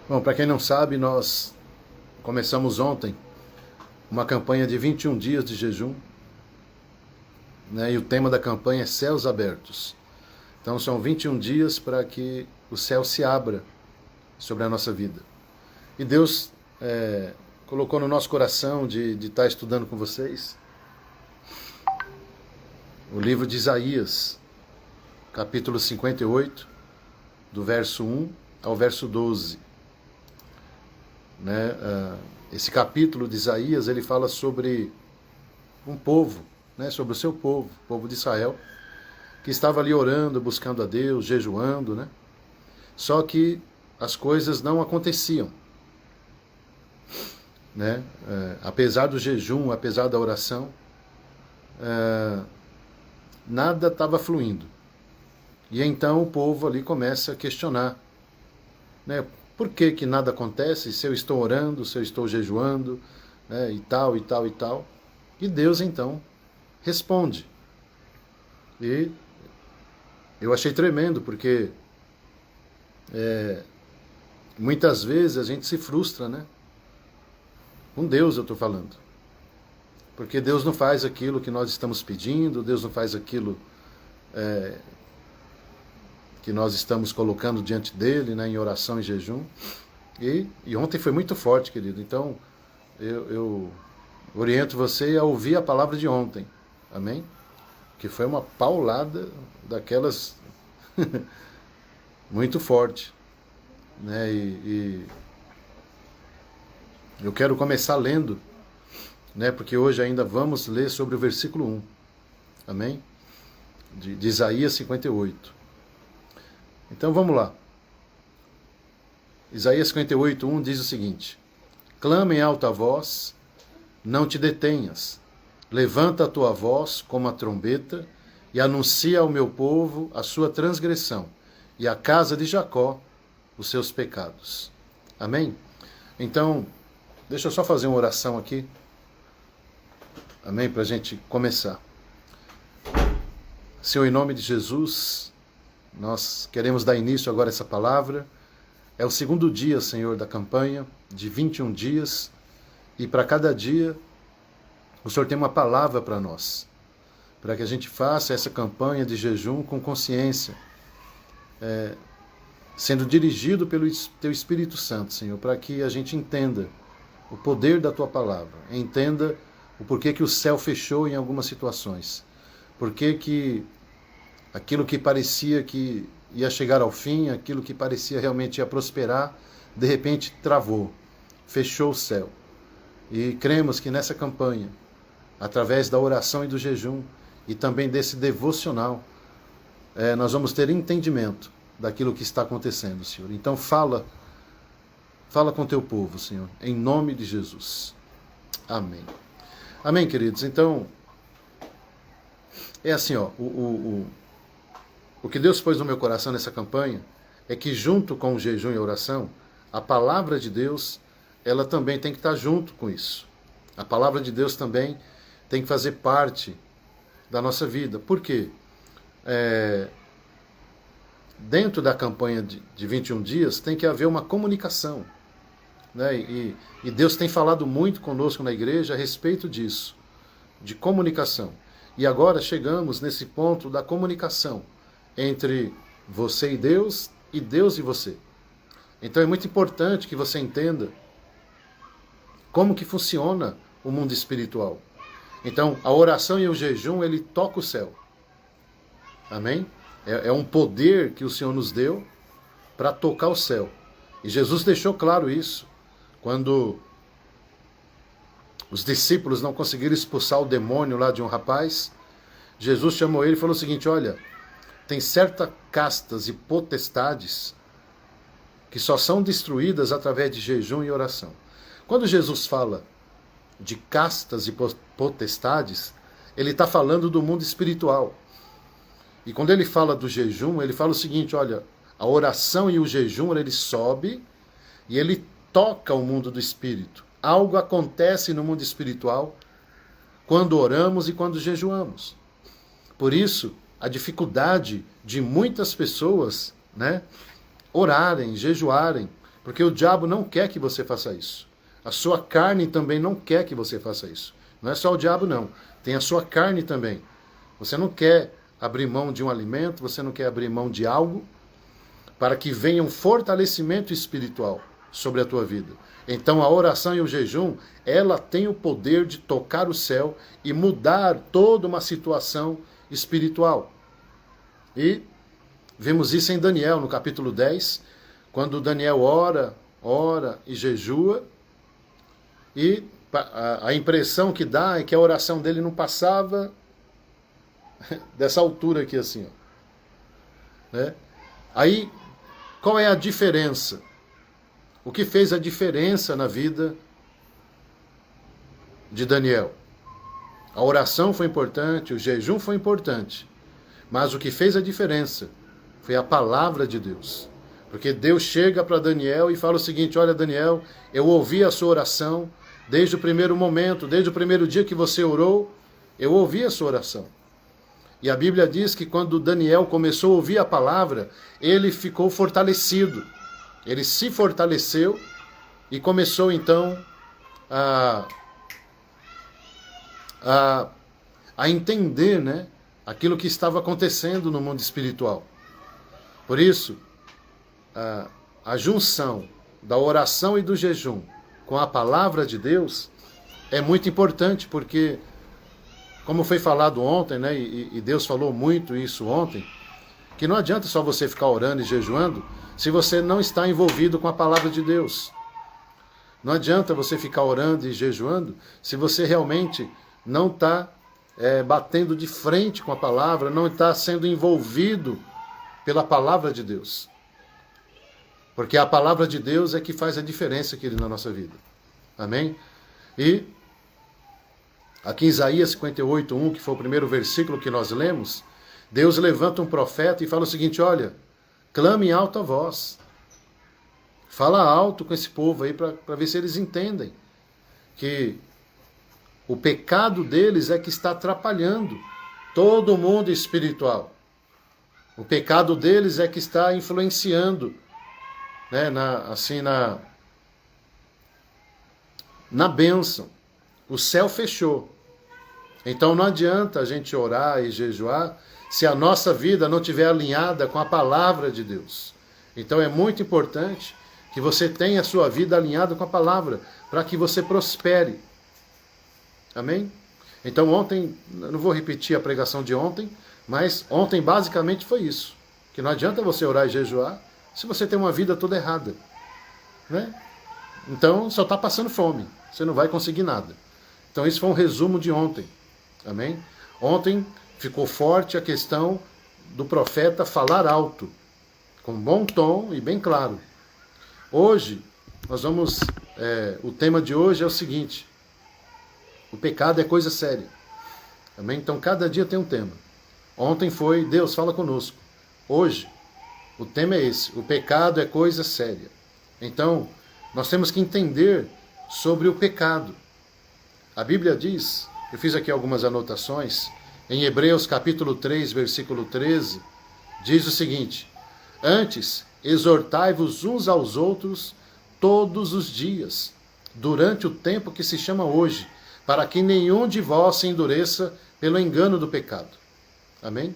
Bom, para quem não sabe, nós começamos ontem uma campanha de 21 dias de jejum, né? E o tema da campanha é Céus Abertos. Então são 21 dias para que o céu se abra sobre a nossa vida. E Deus colocou no nosso coração de estar estudando com vocês o livro de Isaías, capítulo 58, do verso 1 ao verso 12. Né? Esse capítulo de Isaías, ele fala sobre um povo, né? Sobre o seu povo, o povo de Israel, que estava ali orando, buscando a Deus, jejuando, né? Só que as coisas não aconteciam, né? Apesar do jejum, apesar da oração, nada estava fluindo. E então o povo ali começa a questionar, né? Por que nada acontece se eu estou orando, se eu estou jejuando, né? E tal, e tal, e tal. E Deus então responde. E eu achei tremendo, porque muitas vezes a gente se frustra, né? Com Deus eu estou falando. Porque Deus não faz aquilo que nós estamos pedindo, Deus não faz aquilo que nós estamos colocando diante dele, né, em oração e jejum. E ontem foi muito forte, querido. Então, eu oriento você a ouvir a palavra de ontem. Amém? Que foi uma paulada daquelas muito forte. Né? E eu quero começar lendo, né, porque hoje ainda vamos ler sobre o versículo 1. Amém? De Isaías 58. Então vamos lá. Isaías 58, 1 diz o seguinte: clama em alta voz, não te detenhas. Levanta a tua voz como a trombeta e anuncia ao meu povo a sua transgressão e à casa de Jacó os seus pecados. Amém? Então, deixa eu só fazer uma oração aqui. Amém? Para a gente começar. Senhor, em nome de Jesus, nós queremos dar início agora a essa palavra. É o segundo dia, Senhor, da campanha de 21 dias. E para cada dia, o Senhor tem uma palavra para nós. Para que a gente faça essa campanha de jejum com consciência. Sendo dirigido pelo Teu Espírito Santo, Senhor. Para que a gente entenda o poder da Tua palavra. Entenda o porquê que o céu fechou em algumas situações. Porquê que aquilo que parecia que ia chegar ao fim, aquilo que parecia realmente ia prosperar, de repente travou, fechou o céu. E cremos que nessa campanha, através da oração e do jejum, e também desse devocional, nós vamos ter entendimento daquilo que está acontecendo, Senhor. Então fala com o teu povo, Senhor, em nome de Jesus. Amém. Amém, queridos. Então, é assim, ó, o que Deus pôs no meu coração nessa campanha é que, junto com o jejum e a oração, a palavra de Deus, ela também tem que estar junto com isso. A palavra de Deus também tem que fazer parte da nossa vida. Por quê? Dentro da campanha de 21 dias tem que haver uma comunicação. Né? E Deus tem falado muito conosco na igreja a respeito disso, de comunicação. E agora chegamos nesse ponto da comunicação entre você e Deus e você. Então é muito importante que você entenda como que funciona o mundo espiritual. Então a oração e o jejum, ele toca o céu. Amém? É um poder que o Senhor nos deu para tocar o céu. E Jesus deixou claro isso quando os discípulos não conseguiram expulsar o demônio lá de um rapaz. Jesus chamou ele e falou o seguinte: olha, tem certas castas e potestades que só são destruídas através de jejum e oração. Quando Jesus fala de castas e potestades, ele está falando do mundo espiritual. E quando ele fala do jejum, ele fala o seguinte: olha, a oração e o jejum, ele sobe e ele toca o mundo do espírito. Algo acontece no mundo espiritual quando oramos e quando jejuamos. Por isso, a dificuldade de muitas pessoas, né, orarem, jejuarem, Porque o diabo não quer que você faça isso. A sua carne também não quer que você faça isso. Não é só o diabo, não. Tem a sua carne também. Você não quer abrir mão de um alimento, você não quer abrir mão de algo para que venha um fortalecimento espiritual sobre a tua vida. Então a oração e o jejum, ela tem o poder de tocar o céu e mudar toda uma situação espiritual. E vemos isso em Daniel, no capítulo 10, quando Daniel ora e jejua, e a impressão que dá é que a oração dele não passava dessa altura aqui assim, ó, né? Aí, qual é a diferença? O que fez a diferença na vida de Daniel? A oração foi importante, o jejum foi importante, mas o que fez a diferença foi a palavra de Deus. Porque Deus chega para Daniel e fala o seguinte: olha, Daniel, eu ouvi a sua oração desde o primeiro momento, desde o primeiro dia que você orou, eu ouvi a sua oração. E a Bíblia diz que quando Daniel começou a ouvir a palavra, ele ficou fortalecido. Ele se fortaleceu e começou então a entender, né, aquilo que estava acontecendo no mundo espiritual. Por isso, a junção da oração e do jejum com a palavra de Deus é muito importante, porque, como foi falado ontem, né, e Deus falou muito isso ontem, que não adianta só você ficar orando e jejuando se você não está envolvido com a palavra de Deus. Não adianta você ficar orando e jejuando se você realmente não está batendo de frente com a palavra, não está sendo envolvido pela palavra de Deus. Porque a palavra de Deus é que faz a diferença, querido, na nossa vida. Amém? E aqui em Isaías 58:1, que foi o primeiro versículo que nós lemos, Deus levanta um profeta e fala o seguinte: olha, clame em alta voz. Fala alto com esse povo aí para ver se eles entendem que o pecado deles é que está atrapalhando todo o mundo espiritual. O pecado deles é que está influenciando, né, na bênção. O céu fechou. Então não adianta a gente orar e jejuar se a nossa vida não estiver alinhada com a palavra de Deus. Então é muito importante que você tenha a sua vida alinhada com a palavra, para que você prospere. Amém? Então ontem, eu não vou repetir a pregação de ontem, mas ontem basicamente foi isso. Que não adianta você orar e jejuar se você tem uma vida toda errada, né? Então só está passando fome, você não vai conseguir nada. Então esse foi um resumo de ontem. Amém? Ontem ficou forte a questão do profeta falar alto, com bom tom e bem claro. Hoje, nós vamos... o tema de hoje é o seguinte: o pecado é coisa séria. Amém? Então cada dia tem um tema. Ontem foi Deus fala conosco. Hoje, o tema é esse: o pecado é coisa séria. Então, nós temos que entender sobre o pecado. A Bíblia diz, eu fiz aqui algumas anotações, em Hebreus capítulo 3, versículo 13, diz o seguinte: antes, exortai-vos uns aos outros todos os dias, durante o tempo que se chama hoje, para que nenhum de vós se endureça pelo engano do pecado. Amém?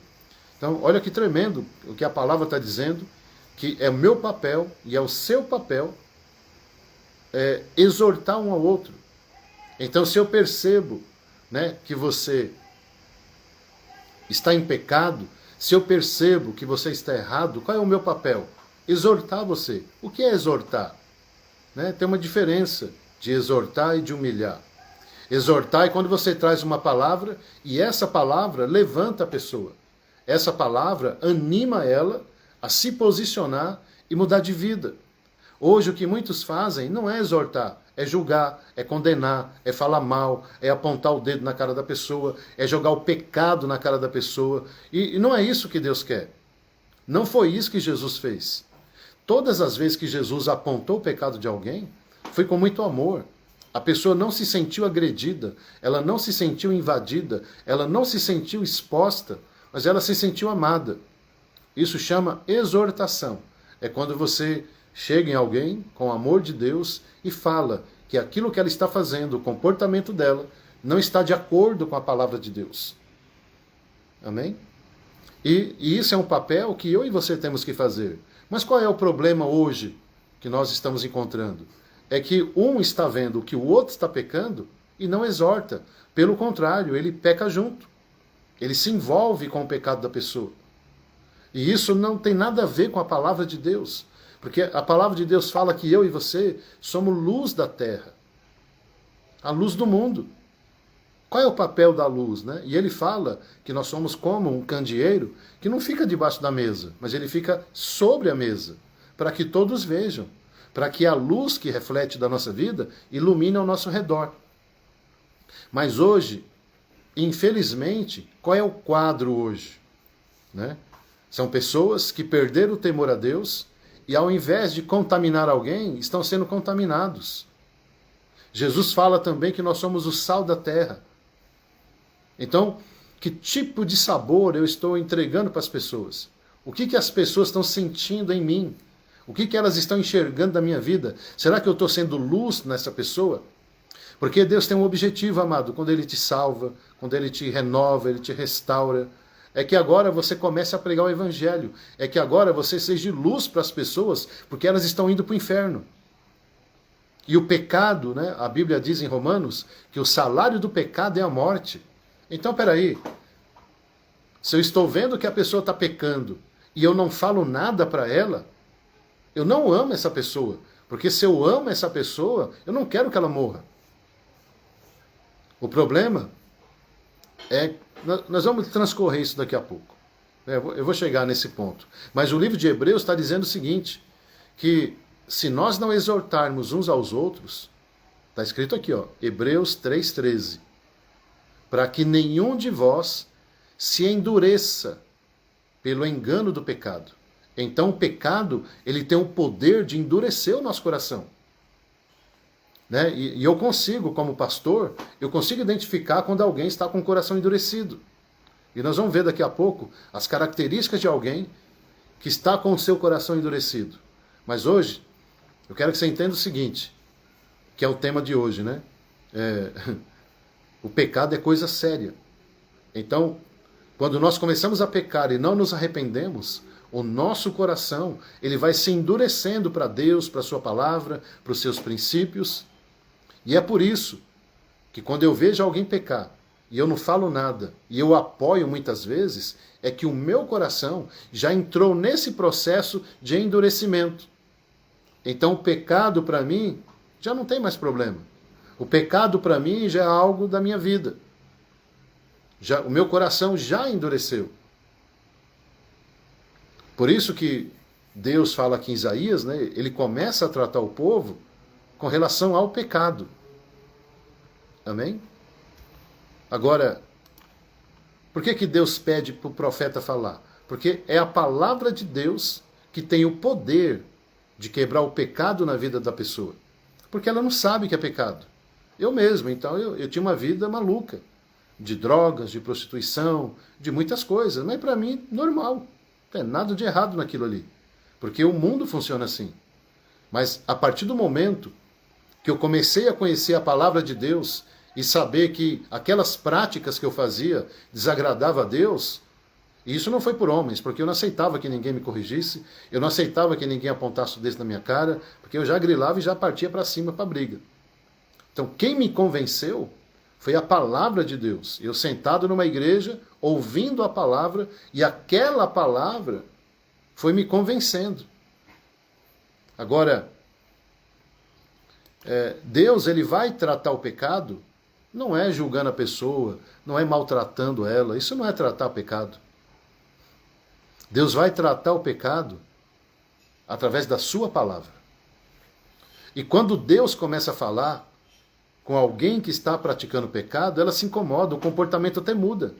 Então, olha que tremendo o que a palavra está dizendo, que é o meu papel e é o seu papel exortar um ao outro. Então, se eu percebo, né, que você está em pecado, se eu percebo que você está errado, qual é o meu papel? Exortar você. O que é exortar? Né? Tem uma diferença de exortar e de humilhar. Exortar é quando você traz uma palavra e essa palavra levanta a pessoa. Essa palavra anima ela a se posicionar e mudar de vida. Hoje o que muitos fazem não é exortar, é julgar, é condenar, é falar mal, é apontar o dedo na cara da pessoa, é jogar o pecado na cara da pessoa. E não é isso que Deus quer. Não foi isso que Jesus fez. Todas as vezes que Jesus apontou o pecado de alguém, foi com muito amor. A pessoa não se sentiu agredida, ela não se sentiu invadida, ela não se sentiu exposta, mas ela se sentiu amada. Isso chama exortação. É quando você chega em alguém com o amor de Deus e fala que aquilo que ela está fazendo, o comportamento dela, não está de acordo com a palavra de Deus. Amém? E isso é um papel que eu e você temos que fazer. Mas qual é o problema hoje que nós estamos encontrando? É que um está vendo que o outro está pecando e não exorta. Pelo contrário, ele peca junto. Ele se envolve com o pecado da pessoa. E isso não tem nada a ver com a palavra de Deus. Porque a palavra de Deus fala que eu e você somos luz da terra. A luz do mundo. Qual é o papel da luz, né? E ele fala que nós somos como um candeeiro que não fica debaixo da mesa, mas ele fica sobre a mesa, para que todos vejam, para que a luz que reflete da nossa vida ilumine ao nosso redor. Mas hoje, infelizmente, qual é o quadro hoje? Né? São pessoas que perderam o temor a Deus e ao invés de contaminar alguém, estão sendo contaminados. Jesus fala também que nós somos o sal da terra. Então, que tipo de sabor eu estou entregando para as pessoas? O que as pessoas estão sentindo em mim? O que elas estão enxergando da minha vida? Será que eu estou sendo luz nessa pessoa? Porque Deus tem um objetivo, amado, quando Ele te salva, quando Ele te renova, Ele te restaura. É que agora você comece a pregar o Evangelho. É que agora você seja luz para as pessoas, porque elas estão indo para o inferno. E o pecado, né? A Bíblia diz em Romanos que o salário do pecado é a morte. Então, peraí, se eu estou vendo que a pessoa está pecando e eu não falo nada para ela, eu não amo essa pessoa. Porque se eu amo essa pessoa, eu não quero que ela morra. O problema é... Nós vamos transcorrer isso daqui a pouco. Eu vou chegar nesse ponto. Mas o livro de Hebreus está dizendo o seguinte, que se nós não exortarmos uns aos outros, está escrito aqui, ó, Hebreus 3,13, para que nenhum de vós se endureça pelo engano do pecado. Então o pecado, ele tem o poder de endurecer o nosso coração. Né? E eu consigo, como pastor, eu consigo identificar quando alguém está com o coração endurecido. E nós vamos ver daqui a pouco as características de alguém que está com o seu coração endurecido. Mas hoje, eu quero que você entenda o seguinte, que é o tema de hoje, né? O pecado é coisa séria. Então, quando nós começamos a pecar e não nos arrependemos, o nosso coração, ele vai se endurecendo para Deus, para a sua palavra, para os seus princípios. E é por isso que quando eu vejo alguém pecar e eu não falo nada, e eu apoio muitas vezes, é que o meu coração já entrou nesse processo de endurecimento. Então o pecado para mim já não tem mais problema. O pecado para mim já é algo da minha vida. O meu coração já endureceu. Por isso que Deus fala aqui em Isaías, né, ele começa a tratar o povo com relação ao pecado. Amém? Agora, por que Deus pede para o profeta falar? Porque é a palavra de Deus que tem o poder de quebrar o pecado na vida da pessoa. Porque ela não sabe que é pecado. Eu mesmo, então, eu tinha uma vida maluca. De drogas, de prostituição, de muitas coisas. Mas para mim, normal. Não tem nada de errado naquilo ali. Porque o mundo funciona assim. Mas a partir do momento que eu comecei a conhecer a palavra de Deus e saber que aquelas práticas que eu fazia desagradava a Deus, e isso não foi por homens, porque eu não aceitava que ninguém me corrigisse, eu não aceitava que ninguém apontasse o dedo na minha cara, porque eu já grilava e já partia para cima para a briga. Então quem me convenceu foi a palavra de Deus. Eu sentado numa igreja, ouvindo a palavra, e aquela palavra foi me convencendo. Agora, Deus, ele vai tratar o pecado, não é julgando a pessoa, não é maltratando ela, isso não é tratar o pecado. Deus vai tratar o pecado através da sua palavra. E quando Deus começa a falar com alguém que está praticando pecado, ela se incomoda, o comportamento até muda.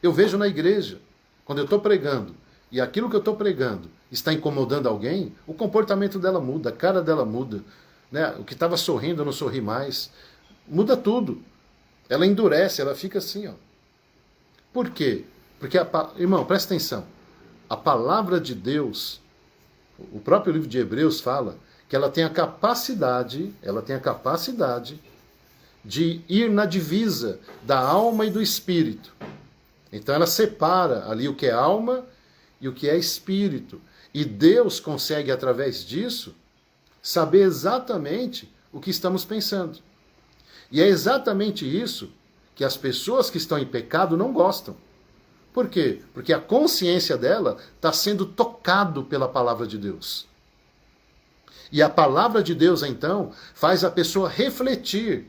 Eu vejo na igreja, quando eu estou pregando, e aquilo que eu estou pregando está incomodando alguém, o comportamento dela muda, a cara dela muda. Né? O que estava sorrindo, eu não sorri mais. Muda tudo. Ela endurece, ela fica assim. Ó. Por quê? Porque, irmão, presta atenção. A palavra de Deus, O próprio livro de Hebreus fala que ela tem a capacidade de ir na divisa da alma e do espírito. Então ela separa ali o que é alma e o que é espírito. E Deus consegue, através disso, saber exatamente o que estamos pensando. E é exatamente isso que as pessoas que estão em pecado não gostam. Por quê? Porque a consciência dela está sendo tocado pela palavra de Deus. E a palavra de Deus, então, faz a pessoa refletir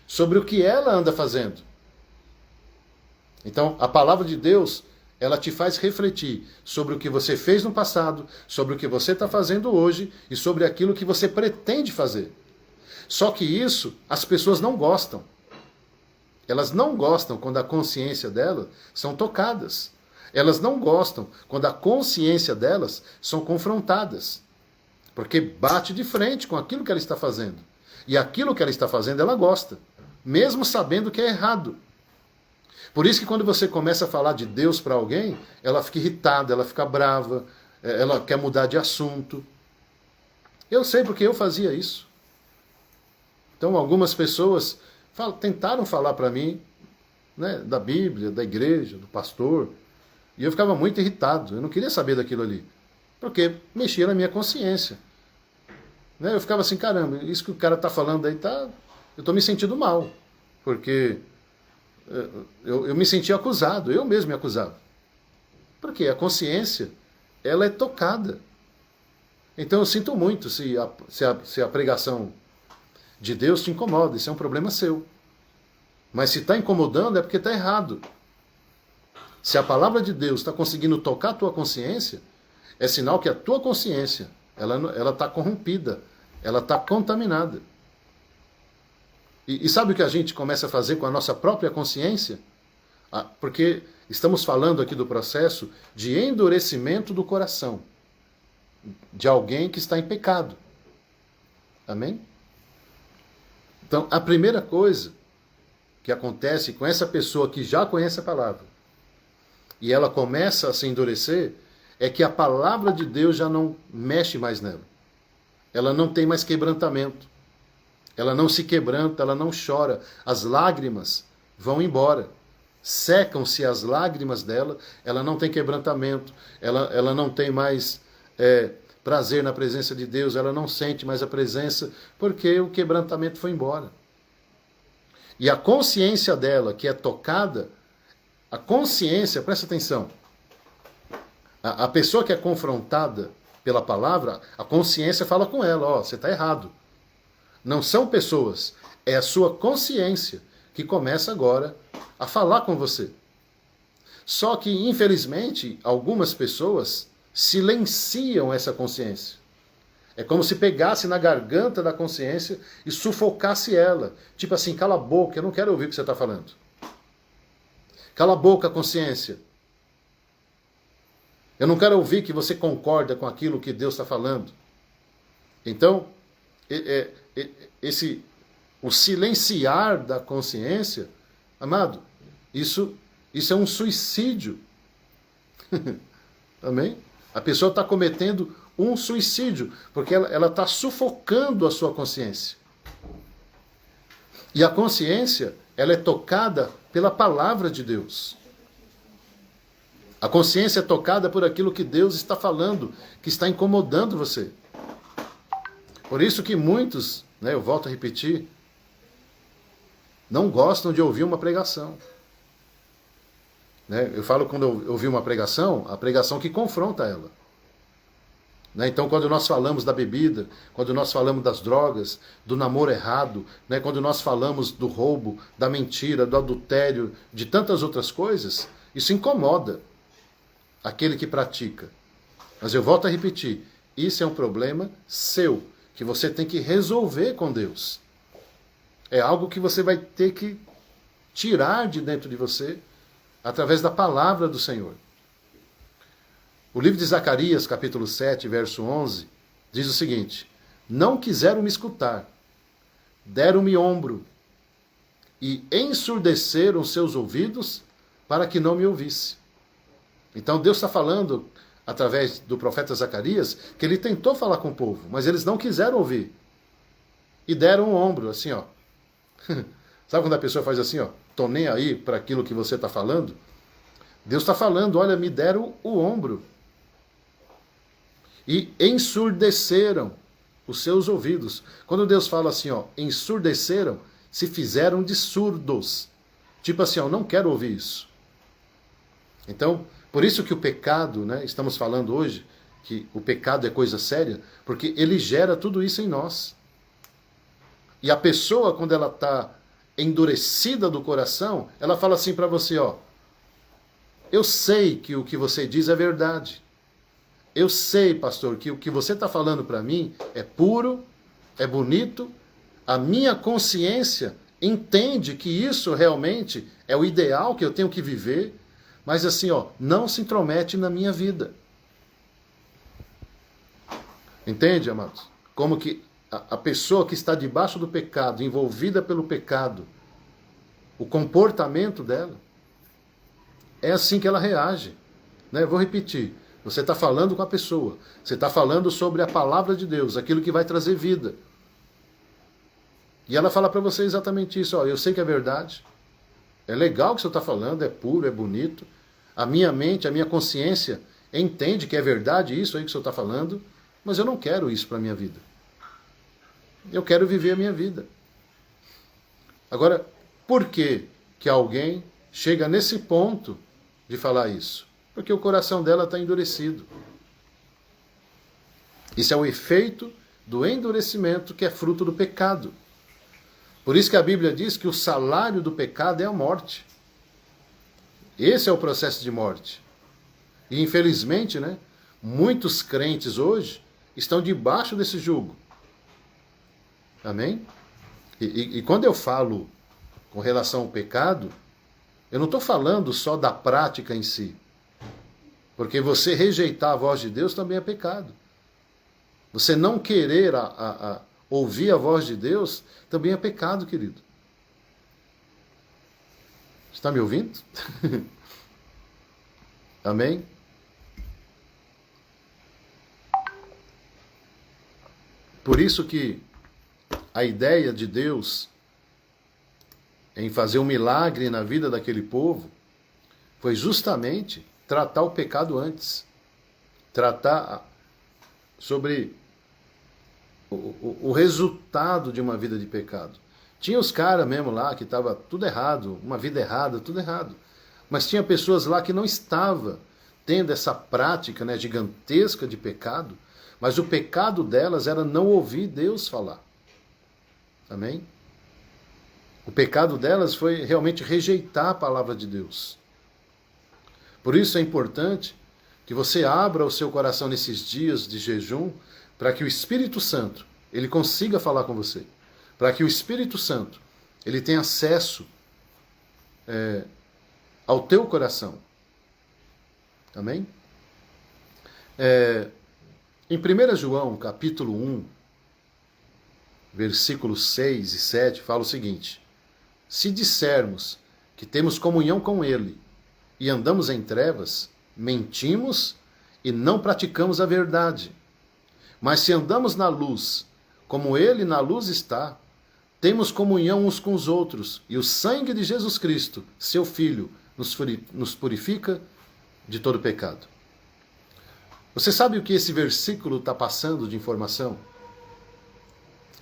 sobre o que ela anda fazendo. Então, a palavra de Deus, ela te faz refletir sobre o que você fez no passado, sobre o que você está fazendo hoje e sobre aquilo que você pretende fazer. Só que isso as pessoas não gostam. Elas não gostam quando a consciência delas são tocadas. Elas não gostam quando a consciência delas são confrontadas. Porque bate de frente com aquilo que ela está fazendo. E aquilo que ela está fazendo ela gosta, mesmo sabendo que é errado. Por isso que quando você começa a falar de Deus para alguém, ela fica irritada, ela fica brava, ela quer mudar de assunto. Eu sei porque eu fazia isso. Então algumas pessoas tentaram falar para mim, né, da Bíblia, da igreja, do pastor, e eu ficava muito irritado, eu não queria saber daquilo ali, porque mexia na minha consciência. Né, eu ficava assim, caramba, isso que o cara está falando aí, eu estou me sentindo mal, porque eu me sentia acusado, eu mesmo me acusava. Porque a consciência, ela é tocada. Então eu sinto muito se a pregação de Deus te incomoda, isso é um problema seu. Mas se está incomodando é porque está errado. Se a palavra de Deus está conseguindo tocar a tua consciência, é sinal que a tua consciência ela está corrompida, ela está contaminada. E sabe o que a gente começa a fazer com a nossa própria consciência? Porque estamos falando aqui do processo de endurecimento do coração de alguém que está em pecado. Amém? Então, a primeira coisa que acontece com essa pessoa que já conhece a palavra e ela começa a se endurecer é que a palavra de Deus já não mexe mais nela. Ela não tem mais quebrantamento. Ela não se quebranta, ela não chora. As lágrimas vão embora. Secam-se as lágrimas dela, ela não tem quebrantamento, ela não tem mais prazer na presença de Deus, ela não sente mais a presença, porque o quebrantamento foi embora. E a consciência dela, que é tocada, a consciência, presta atenção, a pessoa que é confrontada pela palavra, a consciência fala com ela, ó, você está errado. Não são pessoas, é a sua consciência que começa agora a falar com você. Só que, infelizmente, algumas pessoas silenciam essa consciência. É como se pegasse na garganta da consciência e sufocasse ela. Tipo assim, cala a boca, eu não quero ouvir o que você está falando. Cala a boca, consciência. Eu não quero ouvir que você concorda com aquilo que Deus está falando. Então, o silenciar da consciência, amado, isso é um suicídio. Amém? A pessoa está cometendo um suicídio, porque ela está sufocando a sua consciência. E a consciência, ela é tocada pela palavra de Deus. A consciência é tocada por aquilo que Deus está falando, que está incomodando você. Por isso que muitos, né, eu volto a repetir, não gostam de ouvir uma pregação. Né? Eu falo quando eu ouvi uma pregação, a pregação que confronta ela. Né? Então, quando nós falamos da bebida, quando nós falamos das drogas, do namoro errado, né? Quando nós falamos do roubo, da mentira, do adultério, de tantas outras coisas, isso incomoda aquele que pratica. Mas eu volto a repetir, isso é um problema seu, que você tem que resolver com Deus. É algo que você vai ter que tirar de dentro de você, através da palavra do Senhor. O livro de Zacarias, capítulo 7, verso 11, diz o seguinte: não quiseram me escutar, deram-me ombro, e ensurdeceram seus ouvidos para que não me ouvisse. Então Deus está falando através do profeta Zacarias, que ele tentou falar com o povo, mas eles não quiseram ouvir. E deram um ombro, assim, ó. Sabe quando a pessoa faz assim, ó? Tô nem aí para aquilo que você está falando? Deus está falando, olha, me deram o ombro. E ensurdeceram os seus ouvidos. Quando Deus fala assim, ó, ensurdeceram, se fizeram de surdos. Tipo assim, ó, não quero ouvir isso. Então, por isso que o pecado, né, estamos falando hoje, que o pecado é coisa séria, porque ele gera tudo isso em nós. E a pessoa, quando ela está endurecida do coração, ela fala assim para você, ó, eu sei que o que você diz é verdade. Eu sei, pastor, que o que você está falando para mim é puro, é bonito, a minha consciência entende que isso realmente é o ideal que eu tenho que viver, mas assim, ó, não se intromete na minha vida. Entende, amados? Como que a pessoa que está debaixo do pecado, envolvida pelo pecado, o comportamento dela, é assim que ela reage. Né? Eu vou repetir. Você está falando com a pessoa. Você está falando sobre a palavra de Deus, aquilo que vai trazer vida. E ela fala para você exatamente isso. Ó, eu sei que é verdade. É legal o que você está falando, é puro, é bonito. A minha mente, a minha consciência entende que é verdade isso aí que o senhor está falando, mas eu não quero isso para a minha vida. Eu quero viver a minha vida. Agora, por que que alguém chega nesse ponto de falar isso? Porque o coração dela está endurecido. Isso é o efeito do endurecimento que é fruto do pecado. Por isso que a Bíblia diz que o salário do pecado é a morte. Esse é o processo de morte. E infelizmente, né, muitos crentes hoje estão debaixo desse jugo. Amém? E quando eu falo com relação ao pecado, eu não estou falando só da prática em si. Porque você rejeitar a voz de Deus também é pecado. Você não querer ouvir a voz de Deus também é pecado, querido. Está me ouvindo? Amém? Por isso que a ideia de Deus em fazer um milagre na vida daquele povo foi justamente tratar o pecado antes. Tratar sobre o resultado de uma vida de pecado. Tinha os caras mesmo lá que estava tudo errado, uma vida errada, tudo errado. Mas tinha pessoas lá que não estavam tendo essa prática, né, gigantesca de pecado, mas o pecado delas era não ouvir Deus falar. Amém? O pecado delas foi realmente rejeitar a palavra de Deus. Por isso é importante que você abra o seu coração nesses dias de jejum para que o Espírito Santo ele consiga falar com você. Para que o Espírito Santo ele tenha acesso ao teu coração. Amém? Em 1 João, capítulo 1, versículos 6 e 7, fala o seguinte: se dissermos que temos comunhão com Ele e andamos em trevas, mentimos e não praticamos a verdade. Mas se andamos na luz, como Ele na luz está, temos comunhão uns com os outros, e o sangue de Jesus Cristo, seu Filho, nos purifica de todo pecado. Você sabe o que esse versículo está passando de informação?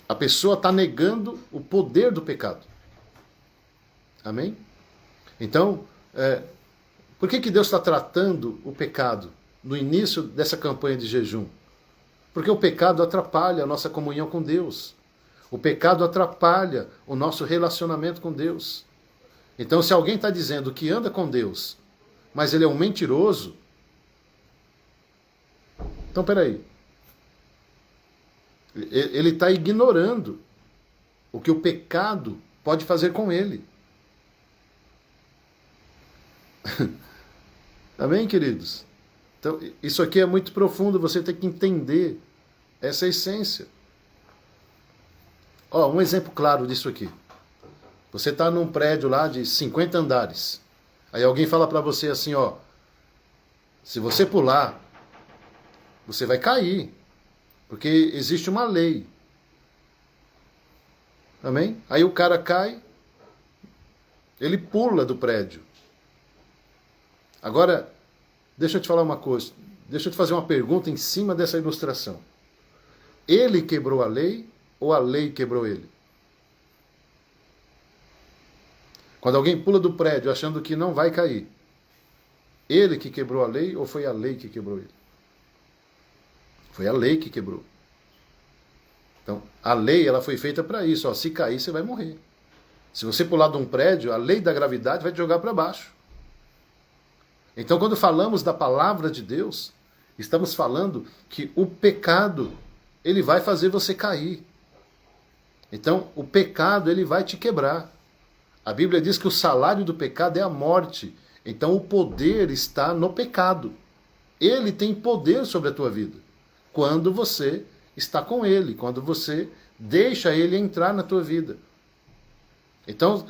A pessoa está negando o poder do pecado. Amém? Então, por que Deus está tratando o pecado no início dessa campanha de jejum? Porque o pecado atrapalha a nossa comunhão com Deus. O pecado atrapalha o nosso relacionamento com Deus. Então, se alguém está dizendo que anda com Deus, mas ele é um mentiroso, então peraí. Ele está ignorando o que o pecado pode fazer com ele. Amém, queridos? Então, isso aqui é muito profundo, você tem que entender essa essência. Ó, um exemplo claro disso aqui. Você está num prédio lá de 50 andares. Aí alguém fala para você assim, ó, se você pular você vai cair, porque existe uma lei. Amém? Aí o cara cai, ele pula do prédio. Agora, deixa eu te falar uma coisa, deixa eu te fazer uma pergunta em cima dessa ilustração. Ele quebrou a lei ou a lei quebrou ele? Quando alguém pula do prédio achando que não vai cair, ele que quebrou a lei ou foi a lei que quebrou ele? Foi a lei que quebrou. Então, a lei ela foi feita para isso. Ó, se cair, você vai morrer. Se você pular de um prédio, a lei da gravidade vai te jogar para baixo. Então, quando falamos da palavra de Deus, estamos falando que o pecado ele vai fazer você cair. Então, o pecado ele vai te quebrar. A Bíblia diz que o salário do pecado é a morte. Então, o poder está no pecado. Ele tem poder sobre a tua vida. Quando você está com ele, quando você deixa ele entrar na tua vida. Então,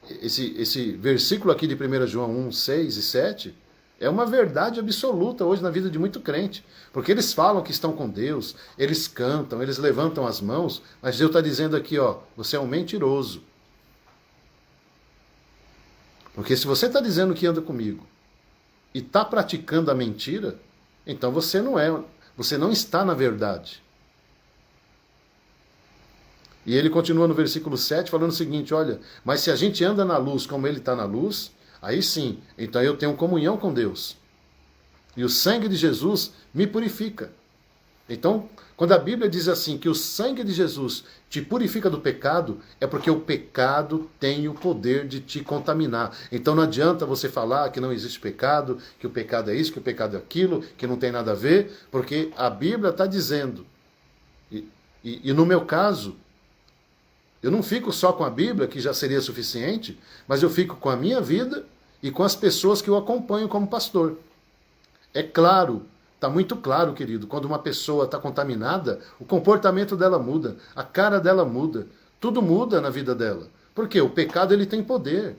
esse versículo aqui de 1 João 1, 6 e 7 é uma verdade absoluta hoje na vida de muito crente. Porque eles falam que estão com Deus, eles cantam, eles levantam as mãos, mas Deus está dizendo aqui, ó, você é um mentiroso. Porque se você está dizendo que anda comigo e está praticando a mentira, então você não está na verdade. E ele continua no versículo 7 falando o seguinte, olha, mas se a gente anda na luz como ele está na luz, aí sim, então eu tenho comunhão com Deus. E o sangue de Jesus me purifica. Então, quando a Bíblia diz assim, que o sangue de Jesus te purifica do pecado, é porque o pecado tem o poder de te contaminar. Então não adianta você falar que não existe pecado, que o pecado é isso, que o pecado é aquilo, que não tem nada a ver, porque a Bíblia está dizendo. E no meu caso, eu não fico só com a Bíblia, que já seria suficiente, mas eu fico com a minha vida e com as pessoas que eu acompanho como pastor. É claro, está muito claro, querido, quando uma pessoa está contaminada, o comportamento dela muda, a cara dela muda, tudo muda na vida dela. Por quê? O pecado ele tem poder.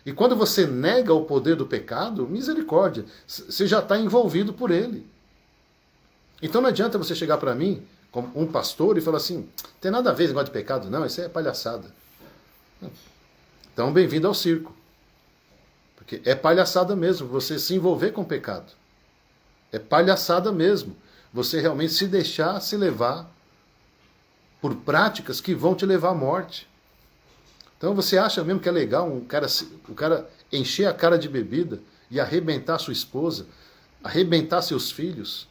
E quando você nega o poder do pecado, misericórdia, você já está envolvido por ele. Então não adianta você chegar para mim, como um pastor, e falar assim, tem nada a ver com negócio de pecado, não, isso é palhaçada. Então bem-vindo ao circo. Porque é palhaçada mesmo você se envolver com o pecado. É palhaçada mesmo você realmente se deixar se levar por práticas que vão te levar à morte. Então você acha mesmo que é legal o cara encher a cara de bebida e arrebentar sua esposa, arrebentar seus filhos?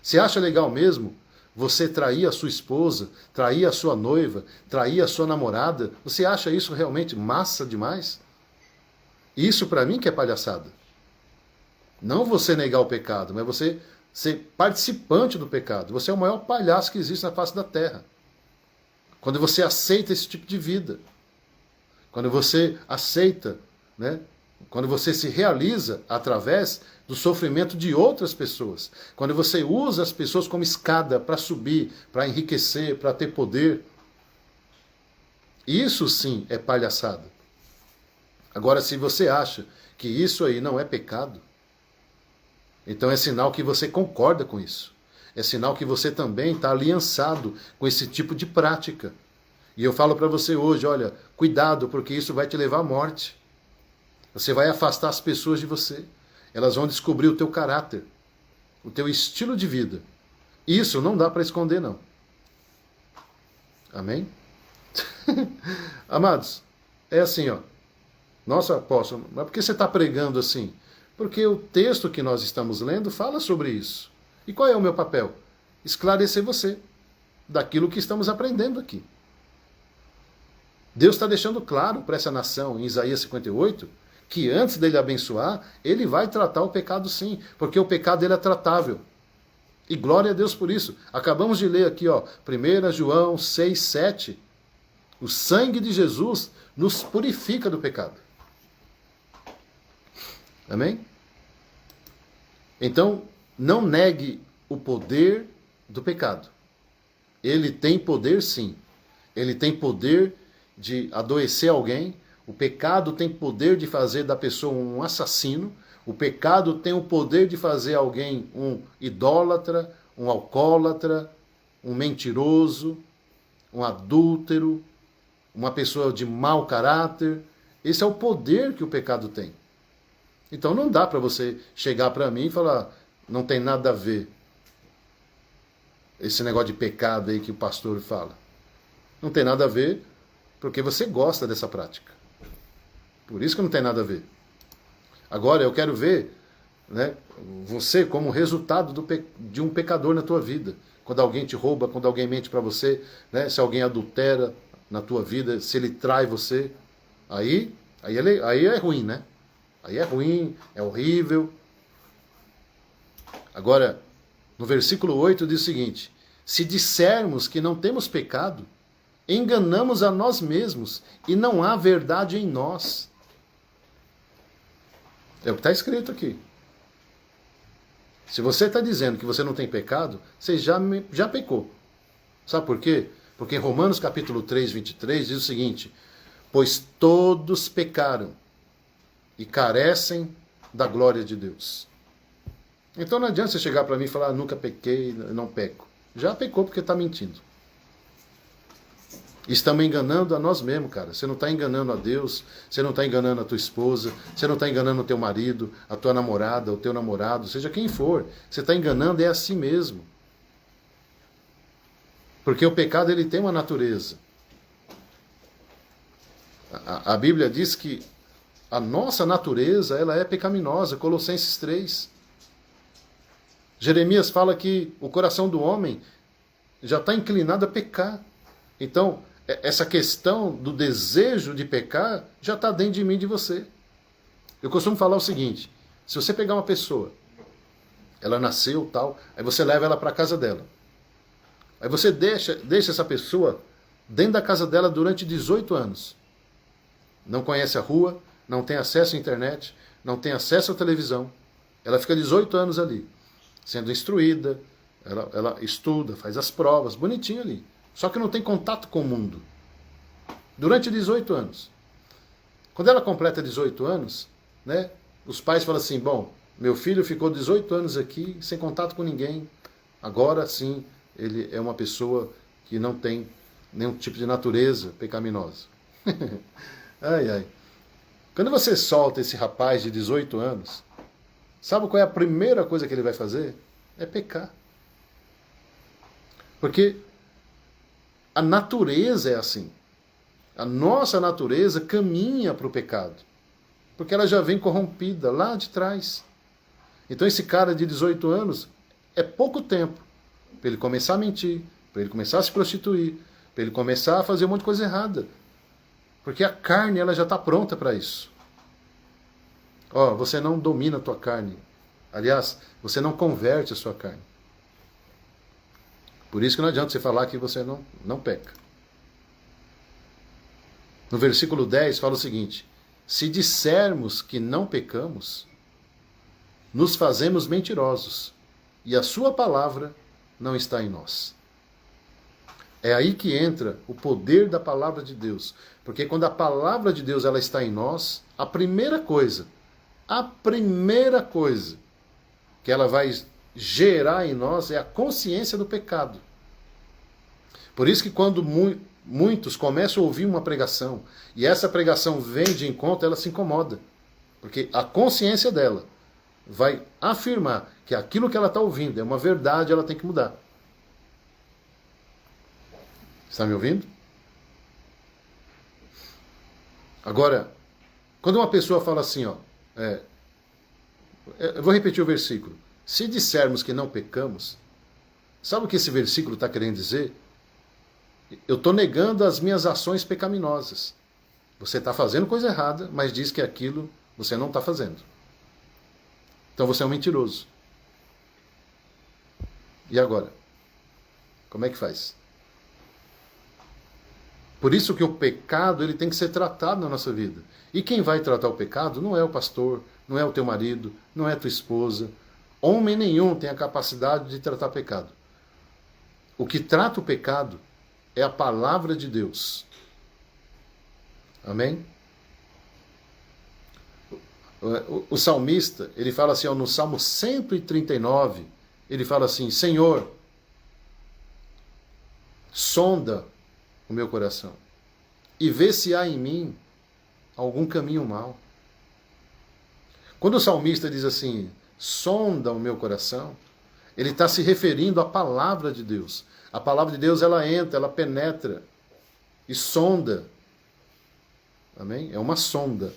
Você acha legal mesmo você trair a sua esposa, trair a sua noiva, trair a sua namorada? Você acha isso realmente massa demais? Isso para mim que é palhaçada. Não você negar o pecado, mas você ser participante do pecado. Você é o maior palhaço que existe na face da terra. Quando você aceita esse tipo de vida. Quando você aceita, né? Quando você se realiza através do sofrimento de outras pessoas. Quando você usa as pessoas como escada para subir, para enriquecer, para ter poder. Isso sim é palhaçada. Agora, se você acha que isso aí não é pecado, então é sinal que você concorda com isso. É sinal que você também está aliançado com esse tipo de prática. E eu falo para você hoje, olha, cuidado, porque isso vai te levar à morte. Você vai afastar as pessoas de você. Elas vão descobrir o teu caráter, o teu estilo de vida. Isso não dá para esconder, não. Amém? Amados, é assim, ó. Nossa, apóstolo, mas por que você está pregando assim? Porque o texto que nós estamos lendo fala sobre isso. E qual é o meu papel? Esclarecer você daquilo que estamos aprendendo aqui. Deus está deixando claro para essa nação, em Isaías 58, que antes dele abençoar, ele vai tratar o pecado sim, porque o pecado ele é tratável. E glória a Deus por isso. Acabamos de ler aqui, ó, 1 João 6, 7. O sangue de Jesus nos purifica do pecado. Amém? Então, não negue o poder do pecado. Ele tem poder sim. Ele tem poder de adoecer alguém. O pecado tem poder de fazer da pessoa um assassino. O pecado tem o poder de fazer alguém um idólatra, um alcoólatra, um mentiroso, um adúltero, uma pessoa de mau caráter. Esse é o poder que o pecado tem. Então não dá para você chegar para mim e falar, não tem nada a ver esse negócio de pecado aí que o pastor fala. Não tem nada a ver porque você gosta dessa prática. Por isso que não tem nada a ver. Agora eu quero ver, né, você como resultado de um pecador na tua vida. Quando alguém te rouba, quando alguém mente para você, né, se alguém adultera na tua vida, se ele trai você, aí é ruim, né? Aí é ruim, é horrível. Agora, no versículo 8 diz o seguinte: se dissermos que não temos pecado, enganamos a nós mesmos e não há verdade em nós. É o que está escrito aqui. Se você está dizendo que você não tem pecado, você já pecou. Sabe por quê? Porque em Romanos capítulo 3, 23 diz o seguinte: pois todos pecaram e carecem da glória de Deus. Então não adianta você chegar para mim e falar, nunca pequei, não peco. Já pecou porque está mentindo. Estamos enganando a nós mesmos, cara. Você não está enganando a Deus, você não está enganando a tua esposa, você não está enganando o teu marido, a tua namorada, o teu namorado, seja quem for. Você está enganando é a si mesmo. Porque o pecado ele tem uma natureza. A Bíblia diz que a nossa natureza ela é pecaminosa, Colossenses 3. Jeremias fala que o coração do homem já está inclinado a pecar. Então, essa questão do desejo de pecar já está dentro de mim e de você. Eu costumo falar o seguinte: se você pegar uma pessoa, ela nasceu tal, aí você leva ela para a casa dela. Aí você deixa essa pessoa dentro da casa dela durante 18 anos. Não conhece a rua, não tem acesso à internet, não tem acesso à televisão. Ela fica 18 anos ali, sendo instruída, ela estuda, faz as provas, bonitinho ali. Só que não tem contato com o mundo. Durante 18 anos. Quando ela completa 18 anos, né, os pais falam assim, bom, meu filho ficou 18 anos aqui, sem contato com ninguém, agora sim, ele é uma pessoa que não tem nenhum tipo de natureza pecaminosa. Ai, ai. Quando você solta esse rapaz de 18 anos, sabe qual é a primeira coisa que ele vai fazer? É pecar. Porque a natureza é assim. A nossa natureza caminha para o pecado. Porque ela já vem corrompida lá de trás. Então esse cara de 18 anos é pouco tempo para ele começar a mentir, para ele começar a se prostituir, para ele começar a fazer um monte de coisa errada. Porque a carne ela já está pronta para isso. Ó, você não domina a tua carne. Aliás, você não converte a sua carne. Por isso que não adianta você falar que você não peca. No versículo 10 fala o seguinte: se dissermos que não pecamos, nos fazemos mentirosos, e a sua palavra não está em nós. É aí que entra o poder da palavra de Deus. Porque quando a palavra de Deus ela está em nós, a primeira coisa que ela vai gerar em nós é a consciência do pecado. Por isso que quando muitos começam a ouvir uma pregação, e essa pregação vem de encontro, ela se incomoda. Porque a consciência dela vai afirmar que aquilo que ela está ouvindo é uma verdade, ela tem que mudar. Está me ouvindo? Agora, quando uma pessoa fala assim, ó, eu vou repetir o versículo. Se dissermos que não pecamos, sabe o que esse versículo está querendo dizer? Eu estou negando as minhas ações pecaminosas. Você está fazendo coisa errada, mas diz que aquilo você não está fazendo. Então você é um mentiroso. E agora? Como é que faz? Por isso que o pecado ele tem que ser tratado na nossa vida. E quem vai tratar o pecado não é o pastor, não é o teu marido, não é a tua esposa. Homem nenhum tem a capacidade de tratar pecado. O que trata o pecado é a palavra de Deus. Amém? O salmista, ele fala assim, ó, no Salmo 139, ele fala assim, Senhor, sonda o meu coração e vê se há em mim algum caminho mau. Quando o salmista diz assim, sonda o meu coração, ele está se referindo à palavra de Deus. A palavra de Deus, ela entra, ela penetra e sonda. Amém? É uma sonda.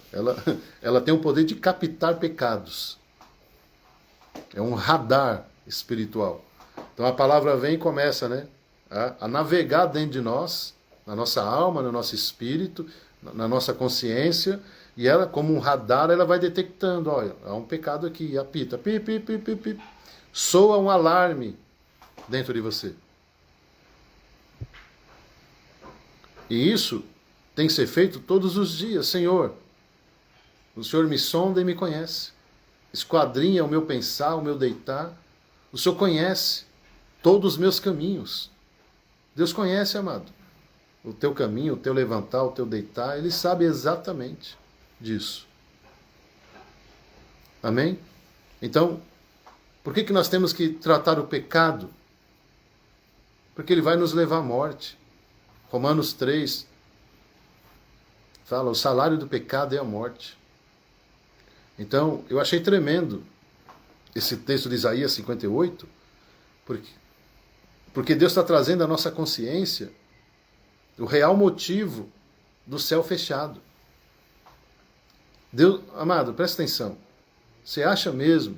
Ela tem o poder de captar pecados. É um radar espiritual. Então a palavra vem e começa, né, a navegar dentro de nós, na nossa alma, no nosso espírito, na nossa consciência, e ela, como um radar, ela vai detectando, olha, há um pecado aqui, apita, pi, pi, pi, pi, pi. Soa um alarme dentro de você. E isso tem que ser feito todos os dias. Senhor, o Senhor me sonda e me conhece. Esquadrinha o meu pensar, o meu deitar. O Senhor conhece todos os meus caminhos. Deus conhece, amado. O teu caminho, o teu levantar, o teu deitar. Ele sabe exatamente disso. Amém? Então, por que nós temos que tratar o pecado? Porque ele vai nos levar à morte. Romanos 3 fala, o salário do pecado é a morte. Então, eu achei tremendo esse texto de Isaías 58, porque Deus está trazendo à nossa consciência o real motivo do céu fechado. Deus, amado, presta atenção. Você acha mesmo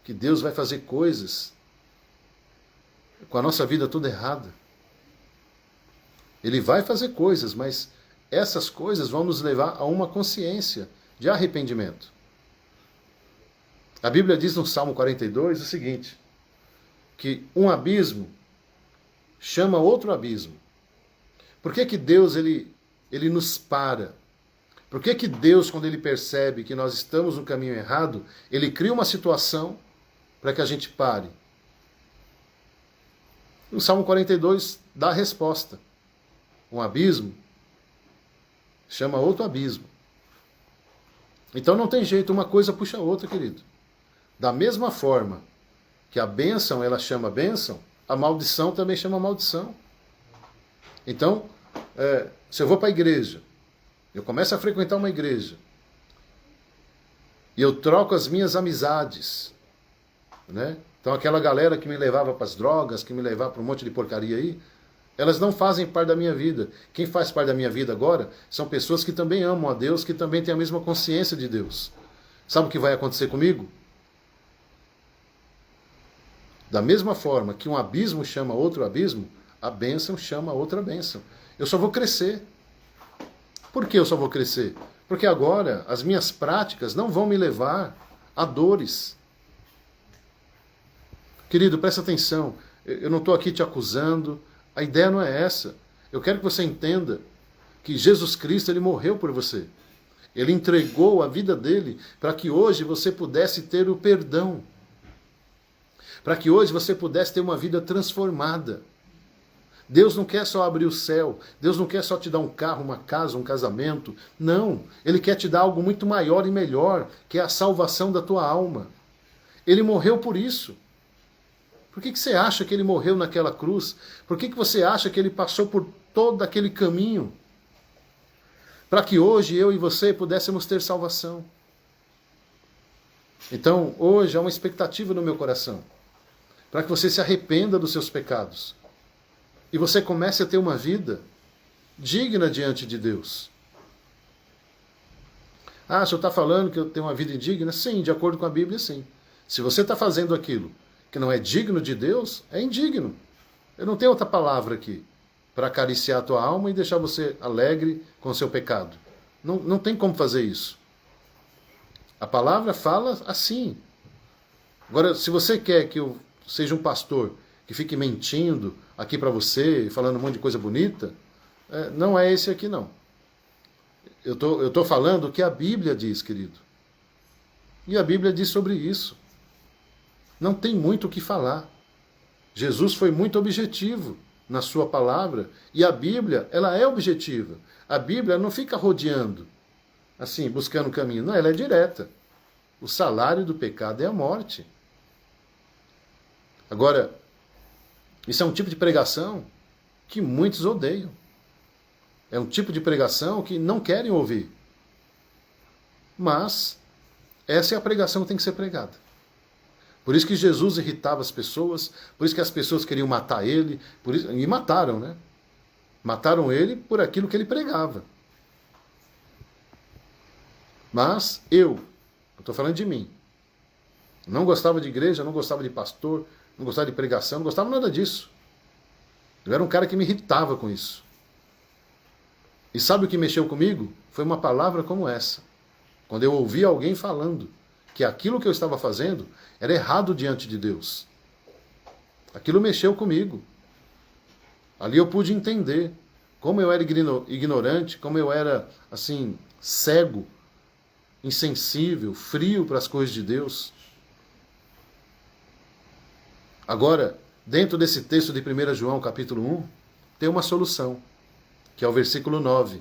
que Deus vai fazer coisas com a nossa vida toda errada? Ele vai fazer coisas, mas essas coisas vão nos levar a uma consciência de arrependimento. A Bíblia diz no Salmo 42 o seguinte, que um abismo chama outro abismo. Por que Deus ele nos para? Por que Deus, quando ele percebe que nós estamos no caminho errado, ele cria uma situação para que a gente pare? O Salmo 42 dá a resposta. Um abismo chama outro abismo. Então não tem jeito, uma coisa puxa a outra, querido. Da mesma forma que a bênção, ela chama bênção, a maldição também chama maldição. Então, se eu vou para a igreja, eu começo a frequentar uma igreja, e eu troco as minhas amizades, né? Então aquela galera que me levava para as drogas, que me levava para um monte de porcaria aí, elas não fazem parte da minha vida. Quem faz parte da minha vida agora são pessoas que também amam a Deus, que também têm a mesma consciência de Deus. Sabe o que vai acontecer comigo? Da mesma forma que um abismo chama outro abismo, a bênção chama outra bênção. Eu só vou crescer. Por que eu só vou crescer? Porque agora as minhas práticas não vão me levar a dores. Querido, presta atenção. Eu não estou aqui te acusando. A ideia não é essa. Eu quero que você entenda que Jesus Cristo, ele morreu por você. Ele entregou a vida dele para que hoje você pudesse ter o perdão. Para que hoje você pudesse ter uma vida transformada. Deus não quer só abrir o céu. Deus não quer só te dar um carro, uma casa, um casamento. Não. Ele quer te dar algo muito maior e melhor, que é a salvação da tua alma. Ele morreu por isso. Por que você acha que ele morreu naquela cruz? Por que você acha que ele passou por todo aquele caminho? Para que hoje eu e você pudéssemos ter salvação. Então, hoje há uma expectativa no meu coração. Para que você se arrependa dos seus pecados. E você comece a ter uma vida digna diante de Deus. Ah, o senhor está falando que eu tenho uma vida indigna? Sim, de acordo com a Bíblia, sim. Se você está fazendo aquilo que não é digno de Deus, é indigno. Eu não tenho outra palavra aqui para acariciar a tua alma e deixar você alegre com o seu pecado. Não tem como fazer isso. A palavra fala assim. Agora, se você quer que eu seja um pastor que fique mentindo aqui para você, falando um monte de coisa bonita, não é esse aqui não. Eu tô falando o que a Bíblia diz, querido. E a Bíblia diz sobre isso. Não tem muito o que falar. Jesus foi muito objetivo na sua palavra, e a Bíblia, ela é objetiva. A Bíblia não fica rodeando, assim, buscando caminho. Não, ela é direta. O salário do pecado é a morte. Agora, isso é um tipo de pregação que muitos odeiam. É um tipo de pregação que não querem ouvir. Mas essa é a pregação que tem que ser pregada. Por isso que Jesus irritava as pessoas, por isso que as pessoas queriam matar ele, e mataram, né? Mataram ele por aquilo que ele pregava. Mas eu estou falando de mim. Não gostava de igreja, não gostava de pastor, não gostava de pregação, não gostava nada disso. Eu era um cara que me irritava com isso. E sabe o que mexeu comigo? Foi uma palavra como essa. Quando eu ouvi alguém falando que aquilo que eu estava fazendo era errado diante de Deus. Aquilo mexeu comigo. Ali eu pude entender como eu era ignorante, como eu era, assim, cego, insensível, frio para as coisas de Deus. Agora, dentro desse texto de 1 João, capítulo 1, tem uma solução, que é o versículo 9,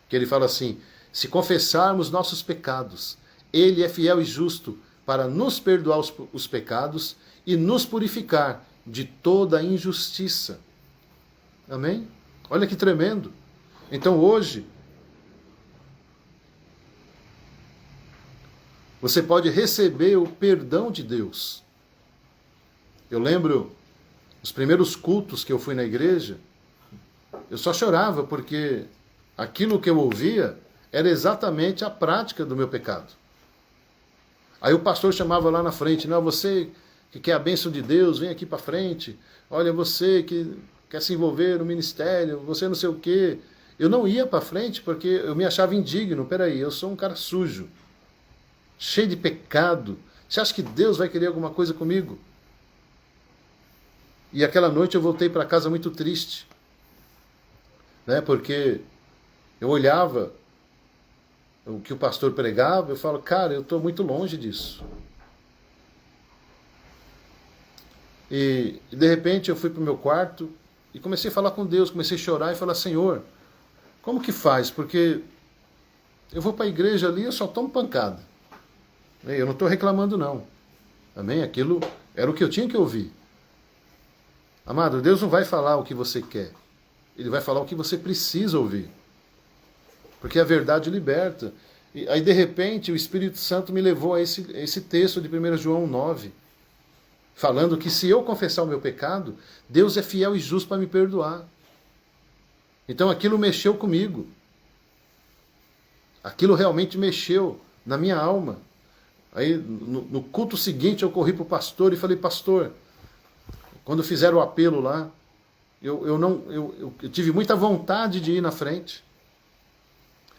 que ele fala assim: se confessarmos nossos pecados, ele é fiel e justo para nos perdoar os pecados e nos purificar de toda injustiça. Amém? Olha que tremendo. Então hoje, você pode receber o perdão de Deus. Eu lembro, os primeiros cultos que eu fui na igreja, eu só chorava porque aquilo que eu ouvia era exatamente a prática do meu pecado. Aí o pastor chamava lá na frente: não, você que quer a bênção de Deus, vem aqui para frente. Olha, você que quer se envolver no ministério, você não sei o quê. Eu não ia para frente porque eu me achava indigno. Peraí, eu sou um cara sujo, cheio de pecado. Você acha que Deus vai querer alguma coisa comigo? E aquela noite eu voltei para casa muito triste, né? Porque eu olhava o que o pastor pregava, eu falo: cara, eu estou muito longe disso. E de repente eu fui para o meu quarto e comecei a falar com Deus, comecei a chorar e falar: Senhor, como que faz? Porque eu vou para a igreja ali e eu só tomo pancada. Eu não estou reclamando não. Amém? Aquilo era o que eu tinha que ouvir. Amado, Deus não vai falar o que você quer. Ele vai falar o que você precisa ouvir. Porque a verdade liberta. E aí, de repente, o Espírito Santo me levou a esse texto de 1 João 9, falando que se eu confessar o meu pecado, Deus é fiel e justo para me perdoar. Então aquilo mexeu comigo. Aquilo realmente mexeu na minha alma. Aí, no culto seguinte, eu corri para o pastor e falei: pastor, quando fizeram o apelo lá, eu tive muita vontade de ir na frente.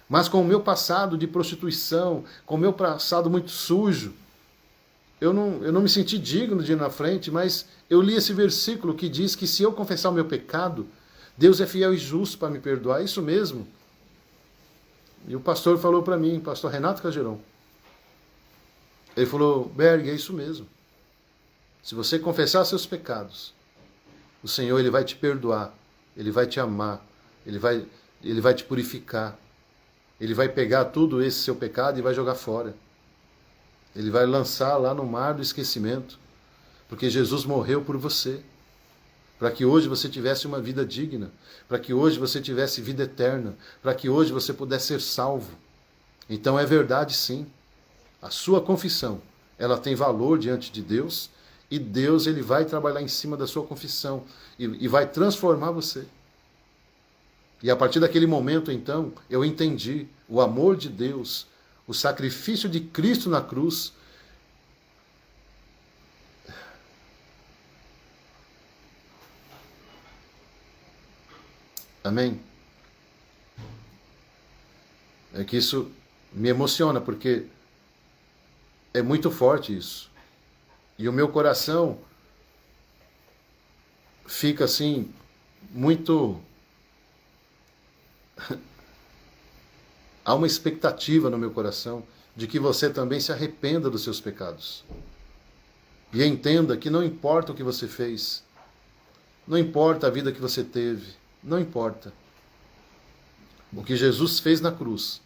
Mas com o meu passado de prostituição, com o meu passado muito sujo, eu não me senti digno de ir na frente, mas eu li esse versículo que diz que se eu confessar o meu pecado, Deus é fiel e justo para me perdoar. É isso mesmo. E o pastor falou para mim, pastor Renato Cageron, ele falou: Berg, é isso mesmo. Se você confessar seus pecados, o Senhor, ele vai te perdoar, ele vai te amar, ele vai te purificar. Ele vai pegar tudo esse seu pecado e vai jogar fora. Ele vai lançar lá no mar do esquecimento. Porque Jesus morreu por você. Para que hoje você tivesse uma vida digna. Para que hoje você tivesse vida eterna. Para que hoje você pudesse ser salvo. Então é verdade, sim. A sua confissão, ela tem valor diante de Deus. E Deus, ele vai trabalhar em cima da sua confissão. E vai transformar você. E a partir daquele momento, então, eu entendi o amor de Deus, o sacrifício de Cristo na cruz. Amém? É que isso me emociona, porque é muito forte isso. E o meu coração fica assim, muito... Há uma expectativa no meu coração de que você também se arrependa dos seus pecados. E entenda que não importa o que você fez, não importa a vida que você teve, não importa. O que Jesus fez na cruz